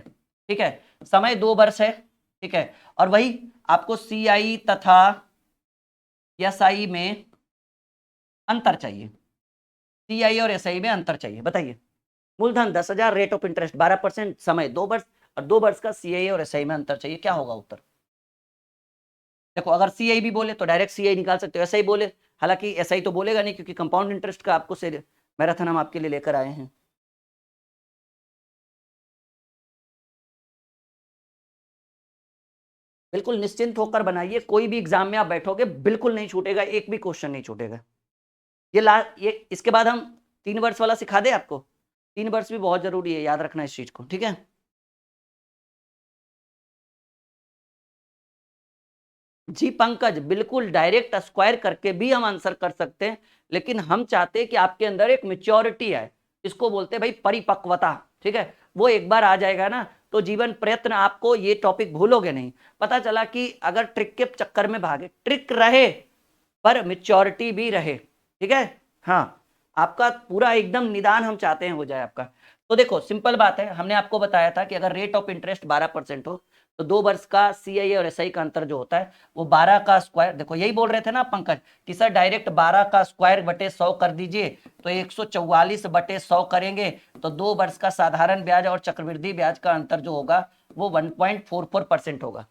S1: ठीक है, समय 2 वर्ष है, ठीक है, और वही आपको CI तथा SI में अंतर चाहिए, CI और SI में अंतर चाहिए। बताइए, मूलधन 10,000, रेट ऑफ इंटरेस्ट 12%, समय 2 वर्ष, और 2 वर्ष का CI और SI में अंतर चाहिए, क्या होगा उत्तर? देखो अगर CI भी बोले तो डायरेक्ट CI निकाल सकते हो, SI बोले, हालांकि SI तो बोलेगा नहीं क्योंकि कंपाउंड इंटरेस्ट का आपको से मैराथन हम आपके लिए लेकर आए हैं। बिल्कुल निश्चिंत होकर बनाइए, कोई भी एग्जाम में आप बैठोगे बिल्कुल नहीं छूटेगा, एक भी क्वेश्चन नहीं छूटेगा। ये इसके बाद हम 3 वर्ष वाला सिखा दे आपको, 3 वर्ष भी बहुत जरूरी है, याद रखना इस चीज को, ठीक है। जी पंकज, बिल्कुल डायरेक्ट स्क्वायर करके भी हम आंसर कर सकते हैं, लेकिन हम चाहते हैं कि आपके अंदर एक मेच्योरिटी है, इसको बोलते हैं भाई परिपक्वता, ठीक है, वो एक बार आ जाएगा ना तो जीवन प्रयत्न आपको ये टॉपिक भूलोगे नहीं। पता चला कि अगर ट्रिक के चक्कर में भागे, ट्रिक रहे पर मेच्योरिटी भी रहे, ठीक है, हाँ, आपका पूरा एकदम निदान हम चाहते हैं हो जाए आपका। तो देखो सिंपल बात है, हमने आपको बताया था कि अगर रेट ऑफ इंटरेस्ट 12% हो तो 2 वर्ष का CI और SI का अंतर जो होता है वो 12 का स्क्वायर, देखो यही बोल रहे थे ना पंकज कि सर डायरेक्ट 12 का स्क्वायर बटे 100 कर दीजिए, तो 144 बटे 100 करेंगे तो 2 वर्ष का साधारण ब्याज और चक्रवृद्धि ब्याज का अंतर जो होगा वो 1.44% होगा।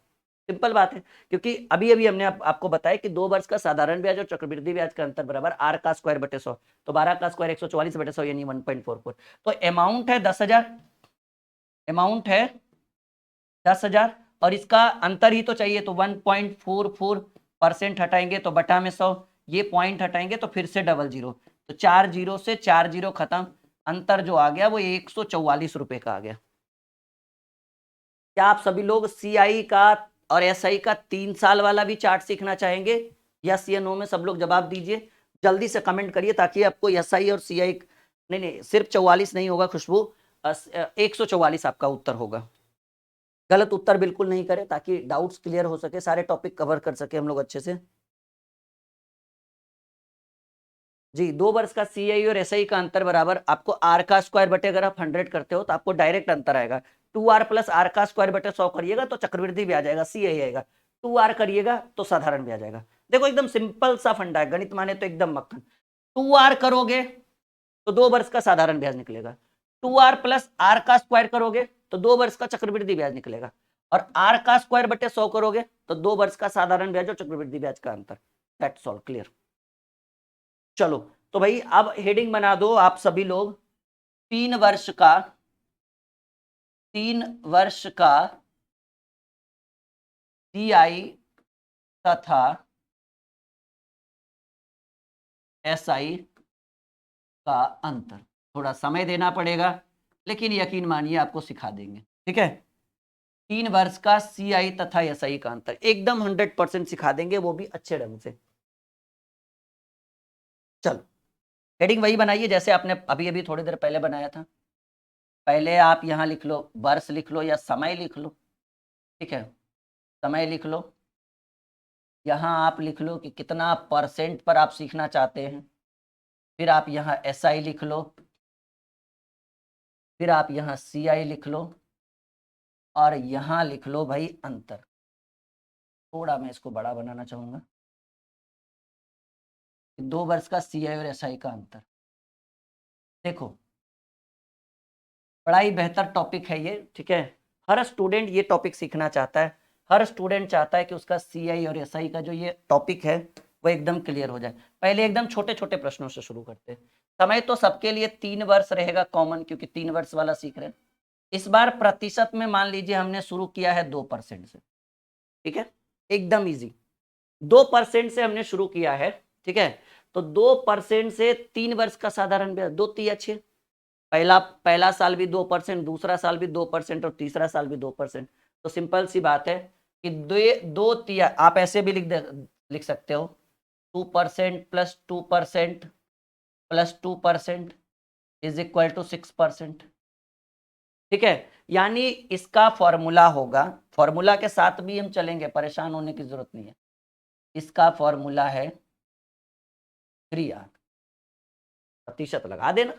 S1: सिंपल बात है, क्योंकि अभी अभी हमने आपको बताया कि 2 वर्ष का साधारण ब्याज और चक्रवृद्धि ब्याज का अंतर बराबर R का स्क्वायर बटे 100, तो 12 का स्क्वायर 144 बटे 100 यानी 1.44। तो अमाउंट है 10,000, अमाउंट है 10,000 और इसका अंतर ही तो चाहिए, तो 1.44% हटाएंगे तो बटा में 100, ये पॉइंट हटाएंगे तो फिर से 00, तो 4 जीरो से 4 जीरो खत्म, अंतर जो आ गया वो 144 रुपए का आ गया। क्या आप सभी लोग CI का और SI का 3 साल वाला भी चार्ट सीखना चाहेंगे? यस या नो में सब लोग जवाब दीजिए, जल्दी से कमेंट करिए ताकि आपको SI और CI, नहीं सिर्फ 44 नहीं होगा खुशबू, 144 आपका उत्तर होगा। गलत उत्तर बिल्कुल नहीं करें ताकि डाउट्स क्लियर हो सके, सारे टॉपिक कवर कर सके हम लोग अच्छे से। जी, 2 वर्ष का सीआई और एसआई का अंतर बराबर आपको आर का स्क्वायर बटे, अगर आप 100 करते हो तो आपको डायरेक्ट अंतर आएगा 2r प्लस आर का स्क्वायर बटे 100 करिएगा तो चक्रवृद्धि भी आ जाएगा, सीआई आएगा। 2r करिएगा तो साधारण भी आ जाएगा। देखो एकदम सिंपल सा फंडा है, गणित माने तो एकदम मक्खन। 2r करोगे तो 2 वर्ष का साधारण ब्याज निकलेगा, 2r प्लस आर का स्क्वायर करोगे तो 2 वर्ष का चक्रवृद्धि ब्याज निकलेगा, और आर का स्क्वायर बटे 100 करोगे तो 2 वर्ष का साधारण ब्याज और चक्रवृद्धि ब्याज का अंतर। That's all, clear. चलो तो भाई अब हेडिंग बना दो आप सभी लोग, 3 वर्ष का सीआई तथा एसआई का अंतर। थोड़ा समय देना पड़ेगा लेकिन यकीन मानिए आपको सिखा देंगे, ठीक है। 3 वर्ष का सीआई तथा एसआई का अंतर एकदम 100% सिखा देंगे, वो भी अच्छे ढंग से। चलो हेडिंग वही बनाइए जैसे आपने अभी अभी थोड़ी देर पहले बनाया था। पहले आप यहां लिख लो वर्ष लिख लो या समय लिख लो, ठीक है। समय लिख लो, यहां आप लिख लो कि कितना परसेंट पर आप सीखना चाहते हैं, फिर आप यहां एसआई लिख लो, फिर आप यहां सीआई लिख लो, और यहां लिख लो भाई अंतर। थोड़ा मैं इसको बड़ा बनाना चाहूंगा, 2 वर्ष का सीआई और एसआई का अंतर। देखो बड़ा ही बेहतर टॉपिक है ये, ठीक है। हर स्टूडेंट ये टॉपिक सीखना चाहता है, हर स्टूडेंट चाहता है कि उसका सीआई और एसआई का जो ये टॉपिक है वो एकदम क्लियर हो जाए। पहले एकदम छोटे छोटे प्रश्नों से शुरू करते हैं। समय तो सबके लिए 3 वर्ष रहेगा कॉमन, क्योंकि 3 वर्ष वाला सीख रहे हैं। इस बार प्रतिशत में मान लीजिए हमने शुरू किया है 2% से, ठीक है, एकदम इजी। 2% से हमने शुरू किया है, ठीक है। तो 2% से 3 वर्ष का साधारण ब्याज 2 तिया 6, पहला साल भी 2%, दूसरा साल भी 2% और तीसरा साल भी 2%। तो सिंपल सी बात है कि दो तिया आप ऐसे भी लिख सकते हो, 2% plus 2% plus 2% is equal to 6%, ठीक है। यानी इसका फॉर्मूला होगा, फॉर्मूला के साथ भी हम चलेंगे, परेशान होने की जरूरत नहीं है। इसका फॉर्मूला है 3r, प्रतिशत लगा देना,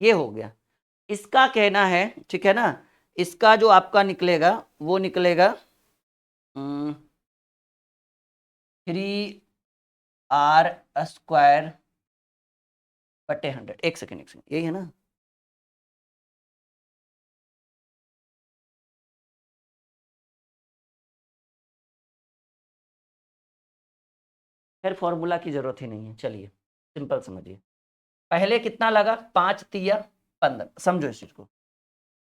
S1: ये हो गया। इसका कहना है, ठीक है ना, इसका जो आपका निकलेगा वो निकलेगा 3r स्क्वायर बटे 100। एक सेकेंड यही है ना, फिर फॉर्मूला की जरूरत ही नहीं है। चलिए सिंपल समझिए, पहले कितना लगा 5 तिया 15, समझो इस चीज को।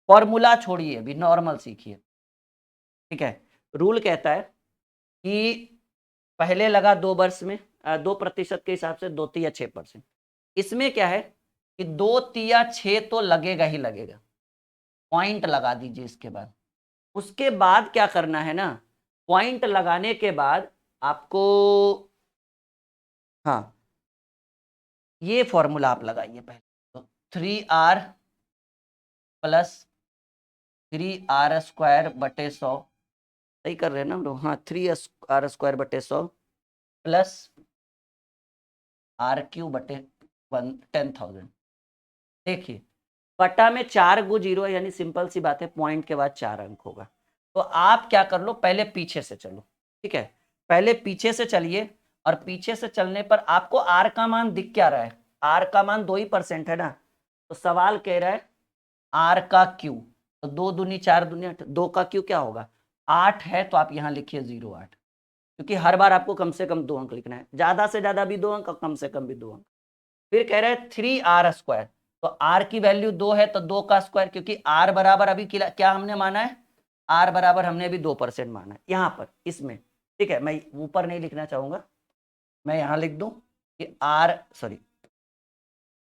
S1: फॉर्मूला छोड़िए, अभी नॉर्मल सीखिए, ठीक है। रूल कहता है कि पहले लगा 2 वर्ष में 2% के हिसाब से 2 तिया 6%। इसमें क्या है कि 2 तिया 6 तो लगेगा ही लगेगा, पॉइंट लगा दीजिए इसके बाद। उसके बाद क्या करना है ना, पॉइंट लगाने के बाद आपको, हाँ, ये फॉर्मूला आप लगाइए पहले। तो 3r प्लस 3r स्क्वायर बटे 100, सही कर रहे हैं ना हम लोग, हाँ, 3r स्क्वायर बटे 100 प्लस r³ बटे 10,000। देखिए बटा में 4 गु 0 है, यानी सिंपल सी बात है पॉइंट के बाद 4 अंक होगा। तो आप क्या कर लो, पहले पीछे से चलो, ठीक है। पहले पीछे से चलिए, और पीछे से चलने पर आपको आर का मान दिख क्या रहा है, आर का मान 2% है ना। तो सवाल कह रहा है आर का क्यू, तो 2 दूनी 4 दूनी 8, 2 का क्यू क्या होगा 8 है, तो आप यहां लिखिए 0.8, क्योंकि हर बार आपको कम से कम 2 अंक लिखना है, ज्यादा से ज्यादा भी 2 अंक और कम से कम भी 2 अंक। फिर कह रहे हैं 3r स्क्वायर, तो r की वैल्यू 2 है तो 2 का स्क्वायर, क्योंकि r बराबर अभी क्या हमने माना है, r बराबर हमने अभी 2% माना है यहां पर इसमें, ठीक है। मैं ऊपर नहीं लिखना चाहूंगा, मैं यहां लिख दूं कि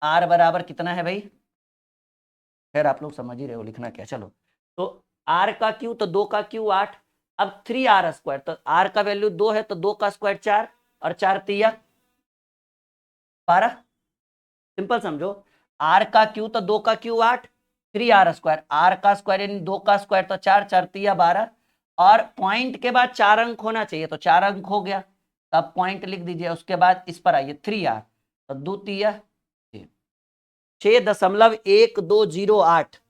S1: r बराबर कितना है भाई, खैर आप लोग समझ ही रहे हो लिखना क्या। चलो तो r का क्यू, तो 2 का क्यू 8, अब 3r स्क्वायर, तो r का वैल्यू 2 है तो 2 का स्क्वायर 4, और 4 तिया 12। सिंपल समझो, r का क्यू तो 2 का क्यू 8, 3r², r का स्क्वायर यानी 2 का स्क्वायर तो 4, 4 तिया 12, और पॉइंट के बाद 4 अंक होना चाहिए तो 4 अंक हो गया, तब पॉइंट लिख दीजिए। उसके बाद इस पर आइए 3r, तो 2 तिया 6.1208।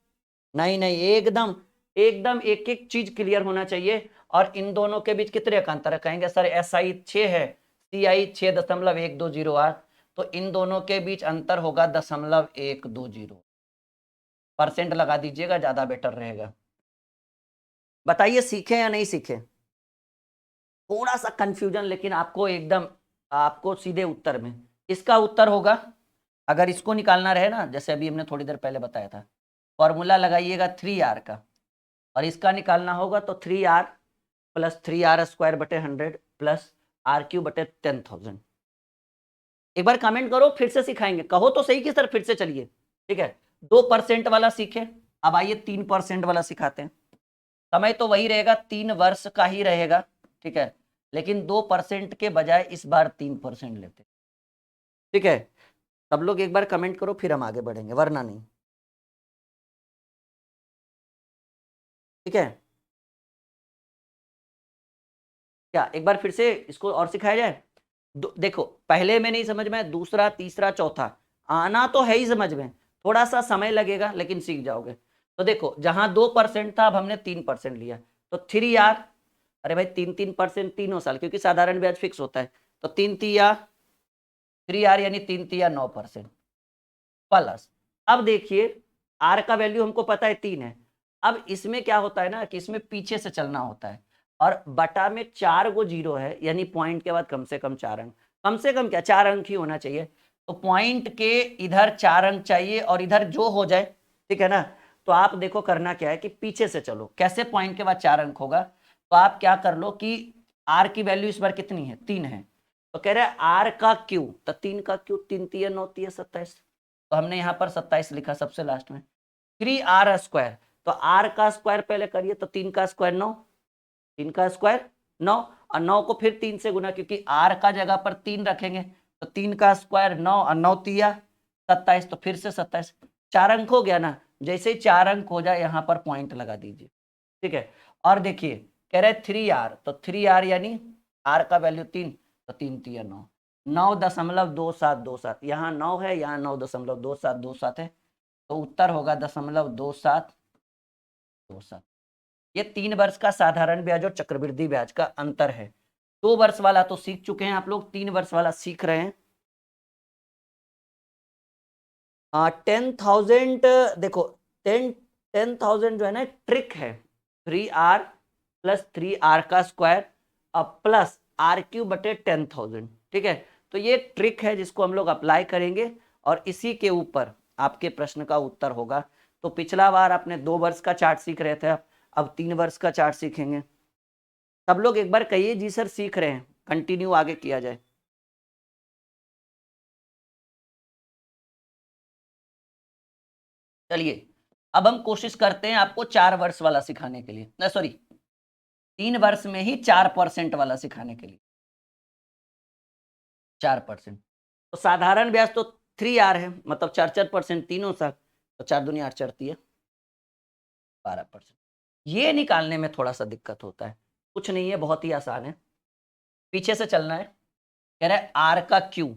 S1: नहीं नहीं, एकदम एकदम एक एक चीज क्लियर होना चाहिए। और इन दोनों के बीच कितने का अंतर है? कहेंगे सर SI 6 है, CI 6.1208, तो इन दोनों के बीच अंतर होगा 0.120। परसेंट लगा दीजिएगा, ज्यादा बेटर रहेगा। बताइए सीखे या नहीं सीखे? थोड़ा सा कंफ्यूजन, लेकिन आपको एकदम आपको सीधे उत्तर में इसका उत्तर होगा। अगर इसको निकालना रहे ना, जैसे अभी हमने थोड़ी देर पहले बताया था, फॉर्मूला लगाइएगा 3r का, और इसका निकालना होगा तो 3r प्लस 3r² बटे 100 प्लस r³ बटे 10,000। एक बार कमेंट करो, फिर से सिखाएंगे, कहो तो सही कि सर फिर से चलिए। ठीक है, 2% वाला सीखे, अब आइए 3% वाला सिखाते हैं। समय तो वही रहेगा, 3 वर्ष का ही रहेगा। ठीक है, लेकिन 2% के बजाय इस बार 3% लेते। ठीक है, सब लोग एक बार कमेंट करो, फिर हम आगे बढ़ेंगे, वरना नहीं। ठीक है, क्या एक बार फिर से इसको और सिखाया जाए? देखो, पहले में नहीं समझ में, दूसरा तीसरा चौथा आना तो है ही समझ में, थोड़ा सा समय लगेगा लेकिन सीख जाओगे। तो देखो, जहां 2% था, अब हमने 3% लिया, तो 3r, अरे भाई 3% तीनों साल, क्योंकि साधारण ब्याज फिक्स होता है, तो 3 तिया 3r यानी 3 तिया 9%, प्लस, अब देखिए r का वैल्यू हमको पता है 3 है। अब इसमें क्या होता है ना कि इसमें पीछे से चलना होता है, और बटा में 4 गो जीरो है, यानी पॉइंट के बाद कम से कम 4 अंक, कम से कम क्या 4 अंक ही होना चाहिए। तो पॉइंट के इधर 4 अंक चाहिए और इधर जो हो जाए। ठीक है ना, तो आप देखो करना क्या है कि पीछे से चलो। कैसे पॉइंट के बाद 4 अंक होगा? तो आप क्या कर लो कि r की वैल्यू इस बार कितनी है? 3 है, तो कह रहे हैं r का क्यू, तो 3 का क्यू 3 तिया 9 तिया 27, तो हमने यहाँ पर 27 लिखा सबसे लास्ट में। 3r², तो r का स्क्वायर पहले करिए, तो 3 का स्क्वायर 9, 3 का स्क्वायर 9, और 9 को फिर 3 से गुना, क्योंकि r का जगह पर 3 रखेंगे, तो 3 का स्क्वायर 9 और 9 तिया 27, तो फिर से 27, 4 अंक हो गया ना। जैसे ही 4 अंक हो जाए यहाँ पर पॉइंट लगा दीजिए। ठीक है, और देखिए कह रहे 3r, तो 3r यानी r का वैल्यू 3, तो 3 तिया 9, 9.2727, यहाँ 9 है, यहाँ 9.2727 है, तो उत्तर होगा 0.2727। ये 3 वर्ष का साधारण ब्याज और चक्रवृद्धि ब्याज का अंतर है। 2 वर्ष वाला तो सीख चुके हैं आप लोग, 3 वर्ष वाला सीख रहे हैं। 10,000, देखो 10,000 जो है ना ट्रिक है, 3r प्लस 3r का स्क्वायर अब प्लस r³ बटे 10,000। ठीक है, तो ये ट्रिक है जिसको हम लोग अप्लाई करेंगे, और इसी के ऊपर आपके प्रश्न का उत्तर होगा। तो पिछला बार आपने 2 वर्ष का चार्ट सीख रहे थे, अब 3 वर्ष का चार्ट सीखेंगे। सब लोग एक बार कहिए जी सर सीख रहे हैं, कंटिन्यू आगे किया जाए। चलिए, अब हम कोशिश करते हैं आपको 4 वर्ष वाला सिखाने के लिए, ना सॉरी 3 वर्ष में ही 4% वाला सिखाने के लिए। 4%, तो साधारण ब्याज तो 3r है, मतलब 4% तीनों साल, तो 4 दूनी 8 चढ़ती है 12%। ये निकालने में थोड़ा सा दिक्कत होता है, कुछ नहीं है, बहुत ही आसान है। पीछे से चलना है, कह रहा है आर का क्यू,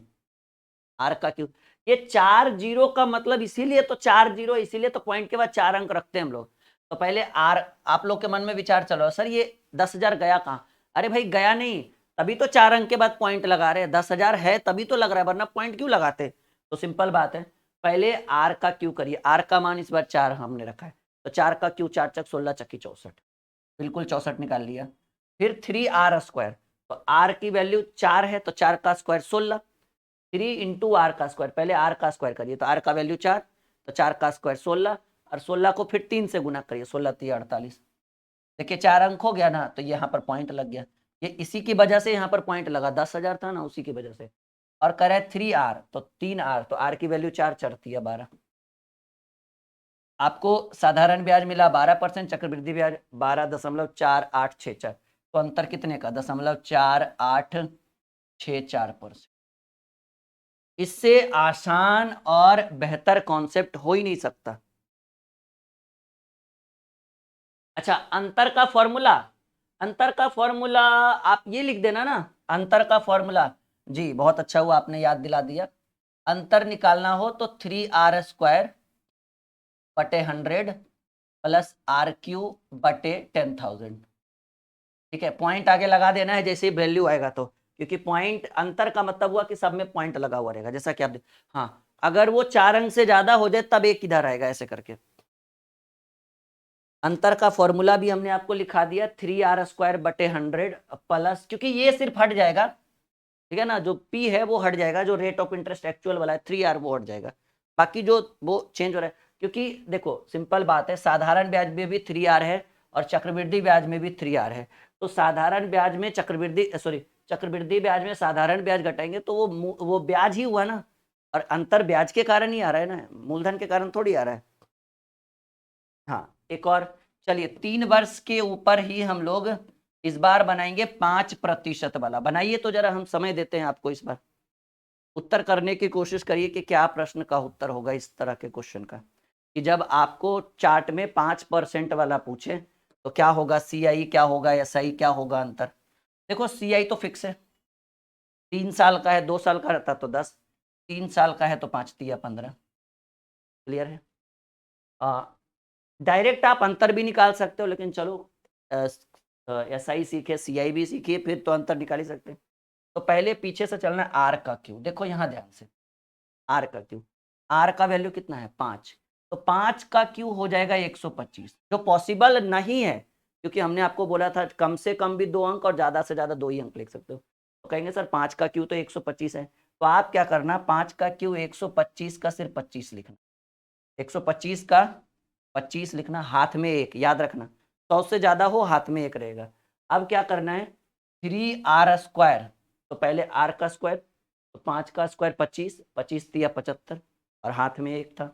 S1: आर का क्यू, ये 4 जीरो का मतलब इसीलिए तो 4 जीरो, इसीलिए तो पॉइंट के बाद 4 अंक रखते हैं हम लोग। तो पहले आर, आप लोग के मन में विचार चलो सर ये 10,000 गया कहाँ? अरे भाई गया नहीं, तभी तो 4 अंक के बाद पॉइंट लगा रहे हैं, 10,000 है तभी तो लग रहा है, वरना पॉइंट क्यों लगाते? तो सिंपल बात है, पहले आर का क्यू करिए, आर का मान इस बार 4 हमने रखा है, तो 4 का क्यू 4 चक 16 चक्की 64, बिल्कुल 64 निकाल लिया। फिर 3r², तो r की वैल्यू 4 है, तो 4 का स्क्वायर 16, 3 इंटू आर का स्क्वायर, पहले आर का स्क्वायर करिए, तो आर का वैल्यू 4, तो 4 का स्क्वायर 16, और 16 को फिर 3 से गुना करिए, 16 3 48। देखिए 4 अंक हो गया ना, तो यहाँ पर पॉइंट लग गया, ये इसी की वजह से यहाँ पर पॉइंट लगा, 10,000 था ना, उसी की वजह से। और कह रहा है 3r, तो 3r, तो r की वैल्यू 4 चढ़ती है 12। आपको साधारण ब्याज मिला 12%, चक्रवृद्धि ब्याज 12.4864, तो अंतर कितने का? 0.4864%। इससे आसान और बेहतर कॉन्सेप्ट हो ही नहीं सकता। अच्छा, अंतर का फॉर्मूला, अंतर का फॉर्मूला आप ये लिख देना ना, अंतर का फॉर्मूला। जी बहुत अच्छा हुआ आपने याद दिला दिया। अंतर निकालना हो तो 3r² बटे 100 प्लस RQ बटे 10,000। ठीक है, पॉइंट आगे लगा देना है जैसे ही वैल्यू आएगा तो, क्योंकि पॉइंट अंतर का मतलब हुआ कि सब में पॉइंट लगा हुआ रहेगा, जैसा कि आप हाँ, अगर वो 4 अंक से ज्यादा हो जाए तब एक इधर आएगा ऐसे करके। अंतर का फॉर्मूला भी हमने आपको लिखा दिया, 3r² बटे 100 प्लस, क्योंकि ये सिर्फ हट जाएगा, ठीक है ना, जो P है वो हट जाएगा, जो रेट ऑफ इंटरेस्ट एक्चुअल वाला है 3r वो हट जाएगा, बाकी जो वो चेंज हो रहा है। क्योंकि देखो सिंपल बात है, साधारण ब्याज में भी 3r है और चक्रवृद्धि ब्याज में भी 3r है, तो साधारण ब्याज में चक्रवृद्धि ब्याज में साधारण ब्याज घटाएंगे तो वो ब्याज ही हुआ ना, और अंतर ब्याज के कारण ही आ रहा है ना, मूलधन के कारण थोड़ी आ रहा है। हाँ एक और, चलिए 3 वर्ष के ऊपर ही हम लोग इस बार बनाएंगे 5% वाला। बनाइए तो जरा, हम समय देते हैं आपको, इस बार उत्तर करने की कोशिश करिए कि क्या प्रश्न का उत्तर होगा इस तरह के क्वेश्चन का, कि जब आपको चार्ट में 5% वाला पूछे तो क्या होगा, CI क्या होगा, SI क्या होगा, अंतर। देखो CI तो फिक्स है, 3 साल का है, 2 साल का रहता तो 10, 3 साल का है तो 5×3=15। क्लियर है। डायरेक्ट आप अंतर भी निकाल सकते हो, लेकिन चलो SI सीखे, CI भी सीखिए, फिर तो अंतर निकाल ही सकते हैं। तो पहले पीछे से चलना है, R का Q, देखो यहाँ ध्यान से, R का Q, R का वैल्यू कितना है 5, तो 5 का Q हो जाएगा 125, जो पॉसिबल नहीं है, क्योंकि हमने आपको बोला था कम से कम भी 2 अंक और ज्यादा से ज्यादा 2 ही अंक लिख सकते हो। तो कहेंगे सर 5 का Q तो 125 है, तो आप क्या करना, 5 का Q 125 का सिर्फ 25 लिखना, 125 का 25 लिखना, हाथ में एक, याद रखना 100 से ज्यादा हो हाथ में एक रहेगा। अब क्या करना है, 3r², तो पहले r का स्क्वायर, तो 5 का स्क्वायर 25, 25×3=75, और हाथ में एक था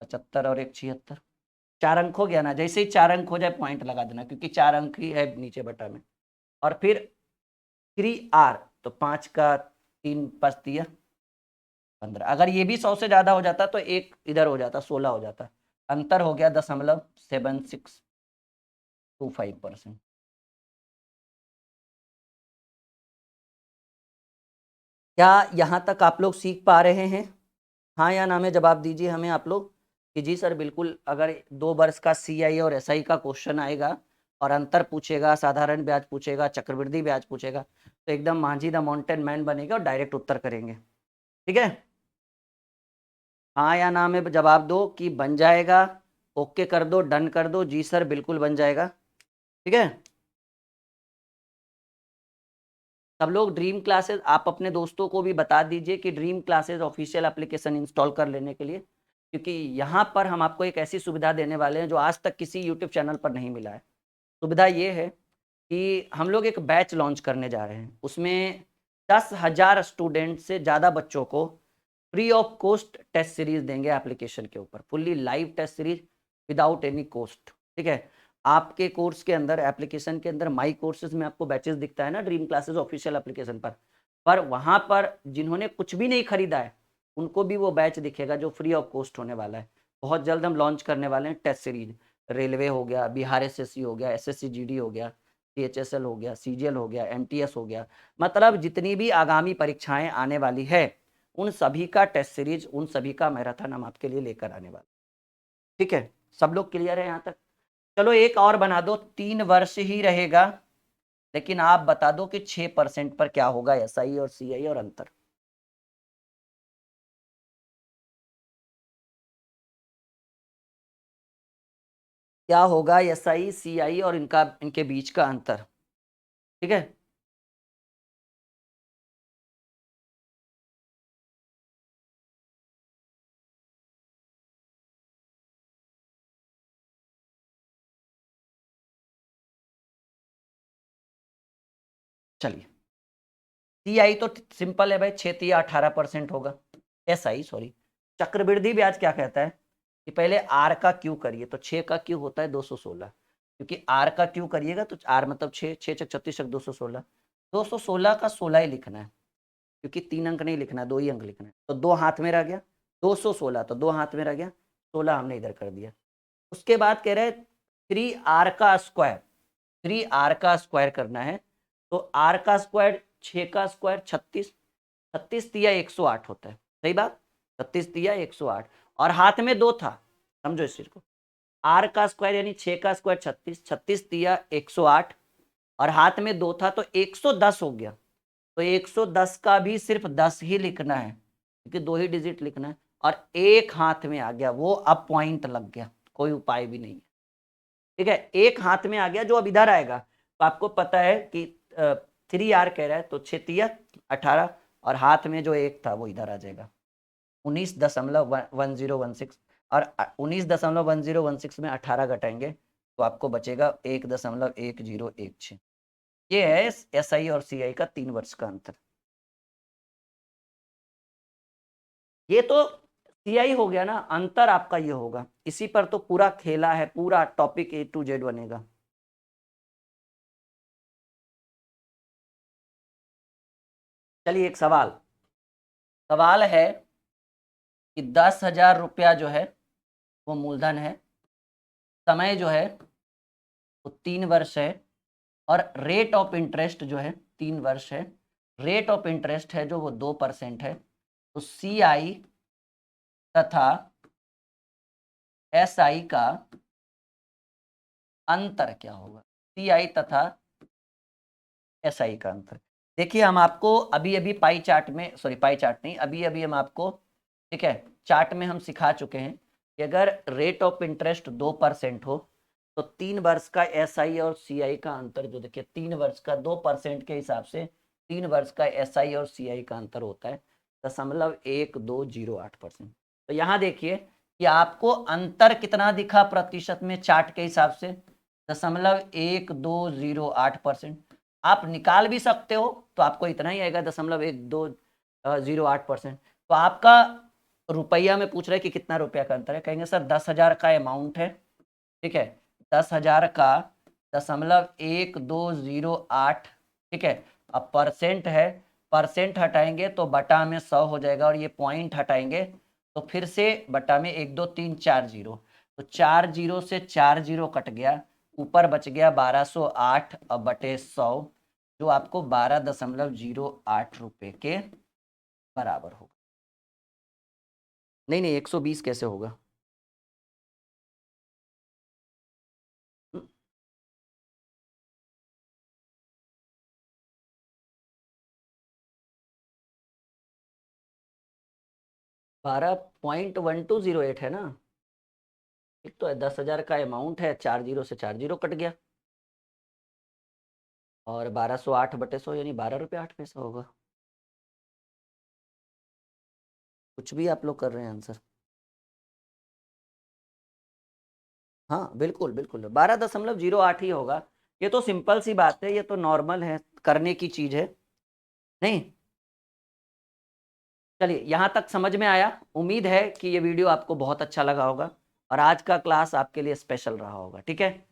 S1: 75 और 1=76, 4 अंक हो गया ना, जैसे ही 4 अंक हो जाए पॉइंट लगा देना, क्योंकि 4 अंक ही है नीचे बटा में। और फिर 3r, तो 5 का 3×5=15, अगर ये भी 100 से ज्यादा हो जाता तो एक इधर हो जाता, 16 हो जाता, अंतर हो गया 0.7625%। क्या यहाँ तक आप लोग सीख पा रहे हैं? हाँ या ना में जवाब दीजिए हमें आप लोग, कि जी सर बिल्कुल, अगर 2 वर्ष का CI और SI का क्वेश्चन आएगा और अंतर पूछेगा, साधारण ब्याज पूछेगा, चक्रवृद्धि ब्याज पूछेगा, तो एकदम मांझी द माउंटेन मैन बनेगा और डायरेक्ट उत्तर करेंगे। ठीक है, हाँ या ना में जवाब दो कि बन जाएगा, ओके कर दो, डन कर दो, जी सर बिल्कुल बन जाएगा। ठीक है, सब लोग ड्रीम क्लासेस, आप अपने दोस्तों को भी बता दीजिए कि dream classes official application install कर लेने के लिए, क्योंकि यहाँ पर हम आपको एक ऐसी सुविधा देने वाले हैं जो आज तक किसी यूट्यूब चैनल पर नहीं मिला है। सुविधा ये है कि हम लोग एक बैच लॉन्च करने जा रहे हैं, उसमें 10,000 स्टूडेंट से ज़्यादा बच्चों को free of cost test series देंगे एप्लीकेशन के ऊपर, fully live test series without any cost. ठीक है, आपके कोर्स के अंदर, एप्लीकेशन के अंदर माई कोर्सेज में आपको बैचेस दिखता है ना, ड्रीम क्लासेस ऑफिशियल एप्लीकेशन पर वहां पर जिन्होंने कुछ भी नहीं खरीदा है उनको भी वो बैच दिखेगा जो फ्री ऑफ कॉस्ट होने वाला है। बहुत जल्द हम लॉन्च करने वाले हैं टेस्ट सीरीज, रेलवे हो गया, बिहार SSC हो गया, SSC GD हो गया, CHSL हो गया, CGL हो गया, MTS हो गया, मतलब जितनी भी आगामी परीक्षाएं आने वाली है उन सभी का टेस्ट सीरीज, उन सभी का मैराथन हम आपके लिए लेकर आने वाले। ठीक है, सब लोग क्लियर है यहाँ तक? चलो एक और बना दो, 3 वर्ष ही रहेगा, लेकिन आप बता दो कि 6% पर क्या होगा SI और CI और अंतर। क्या होगा SI CI और इनके बीच का अंतर। ठीक है, चलिए CI तो सिंपल है भाई, 6×18% होगा। SI सॉरी, चक्रवृद्धि ब्याज क्या कहता है कि पहले R का Q करिए, तो 6 का Q होता है 216, क्योंकि R का Q करिएगा तो R मतलब 6, 6×6=36, 216, 216 का 16 ही लिखना है, क्योंकि 3 अंक नहीं लिखना है, 2 ही अंक लिखना है, तो 2 हाथ में रह गया, 216 तो 2 हाथ में रह गया, 16 हमने इधर कर दिया। उसके बाद कह रहे 3r का स्क्वायर, 3r का स्क्वायर करना है तो r का स्क्वायर 6 का स्क्वायर 36, 36 तिया 108 होता है, सही बात, 36 तिया 108 और हाथ में 2 था, समझो इस चीज को, r का स्क्वायर यानी 6 का स्क्वायर 36, 36 तिया 108 और हाथ में 2 था तो 110 हो गया। तो 110 का भी सिर्फ 10 ही लिखना है क्योंकि 2 ही डिजिट लिखना है और एक हाथ में आ गया, वो अब पॉइंट लग गया, कोई उपाय भी नहीं है, ठीक है, एक हाथ में आ गया जो अब इधर आएगा। तो आपको पता है कि 3r कह रहा है तो 6 तिया 18 और हाथ में जो एक था वो इधर आ जाएगा 19.1016 और 19.1016 में 18 घटाएंगे तो आपको बचेगा 1.1016। ये है SI और CI का 3 वर्ष का अंतर। ये तो CI हो गया ना, अंतर आपका ये होगा, इसी पर तो पूरा खेला है, पूरा टॉपिक A to Z बनेगा। चलिए एक सवाल है कि 10,000 रुपया जो है वो मूलधन है, समय जो है वो 3 वर्ष है और रेट ऑफ इंटरेस्ट जो है 3 वर्ष है, रेट ऑफ इंटरेस्ट है जो वो 2% है। तो CI तथा SI का अंतर क्या होगा, CI तथा SI का अंतर। देखिए हम आपको अभी अभी पाई चार्ट में, सॉरी पाई चार्ट नहीं, अभी अभी हम आपको, ठीक है, चार्ट में हम सिखा चुके हैं कि अगर रेट ऑफ इंटरेस्ट 2% हो तो 3 वर्ष का SI और CI का अंतर जो, देखिए 3 वर्ष का 2% के हिसाब से 3 वर्ष का SI और CI का अंतर होता है 0.1208%। तो यहाँ देखिए कि आपको अंतर कितना दिखा प्रतिशत में चार्ट के हिसाब से, 0.1208%। आप निकाल भी सकते हो तो आपको इतना ही आएगा 0.1208%। तो आपका रुपया में पूछ रहे कि कितना रुपया का अंतर है, कहेंगे सर 10,000 का अमाउंट है, ठीक है, 10,000 का 0.1208, ठीक है, अब परसेंट है, परसेंट हटाएंगे तो बटा में 100 हो जाएगा और ये पॉइंट हटाएंगे तो फिर से बटा में 1 2 3 4 जीरो, तो 4 जीरो से 4 जीरो कट गया, ऊपर बच गया 1208 अब बटे 100 जो आपको 12.08 रुपए के बराबर होगा। नहीं नहीं 120 कैसे होगा, 12.1208 है ना, एक तो 10,000 का अमाउंट है, 4 जीरो से 4 जीरो कट गया और 1208 बटे 100 यानी 12 रुपये 8 पैसा होगा। कुछ भी आप लोग कर रहे हैं आंसर, हाँ बिल्कुल बिल्कुल 12.08 ही होगा। ये तो सिंपल सी बात है, ये तो नॉर्मल है, करने की चीज है, नहीं। चलिए यहाँ तक समझ में आया, उम्मीद है कि ये वीडियो आपको बहुत अच्छा लगा होगा और आज का क्लास आपके लिए स्पेशल रहा होगा, ठीक है।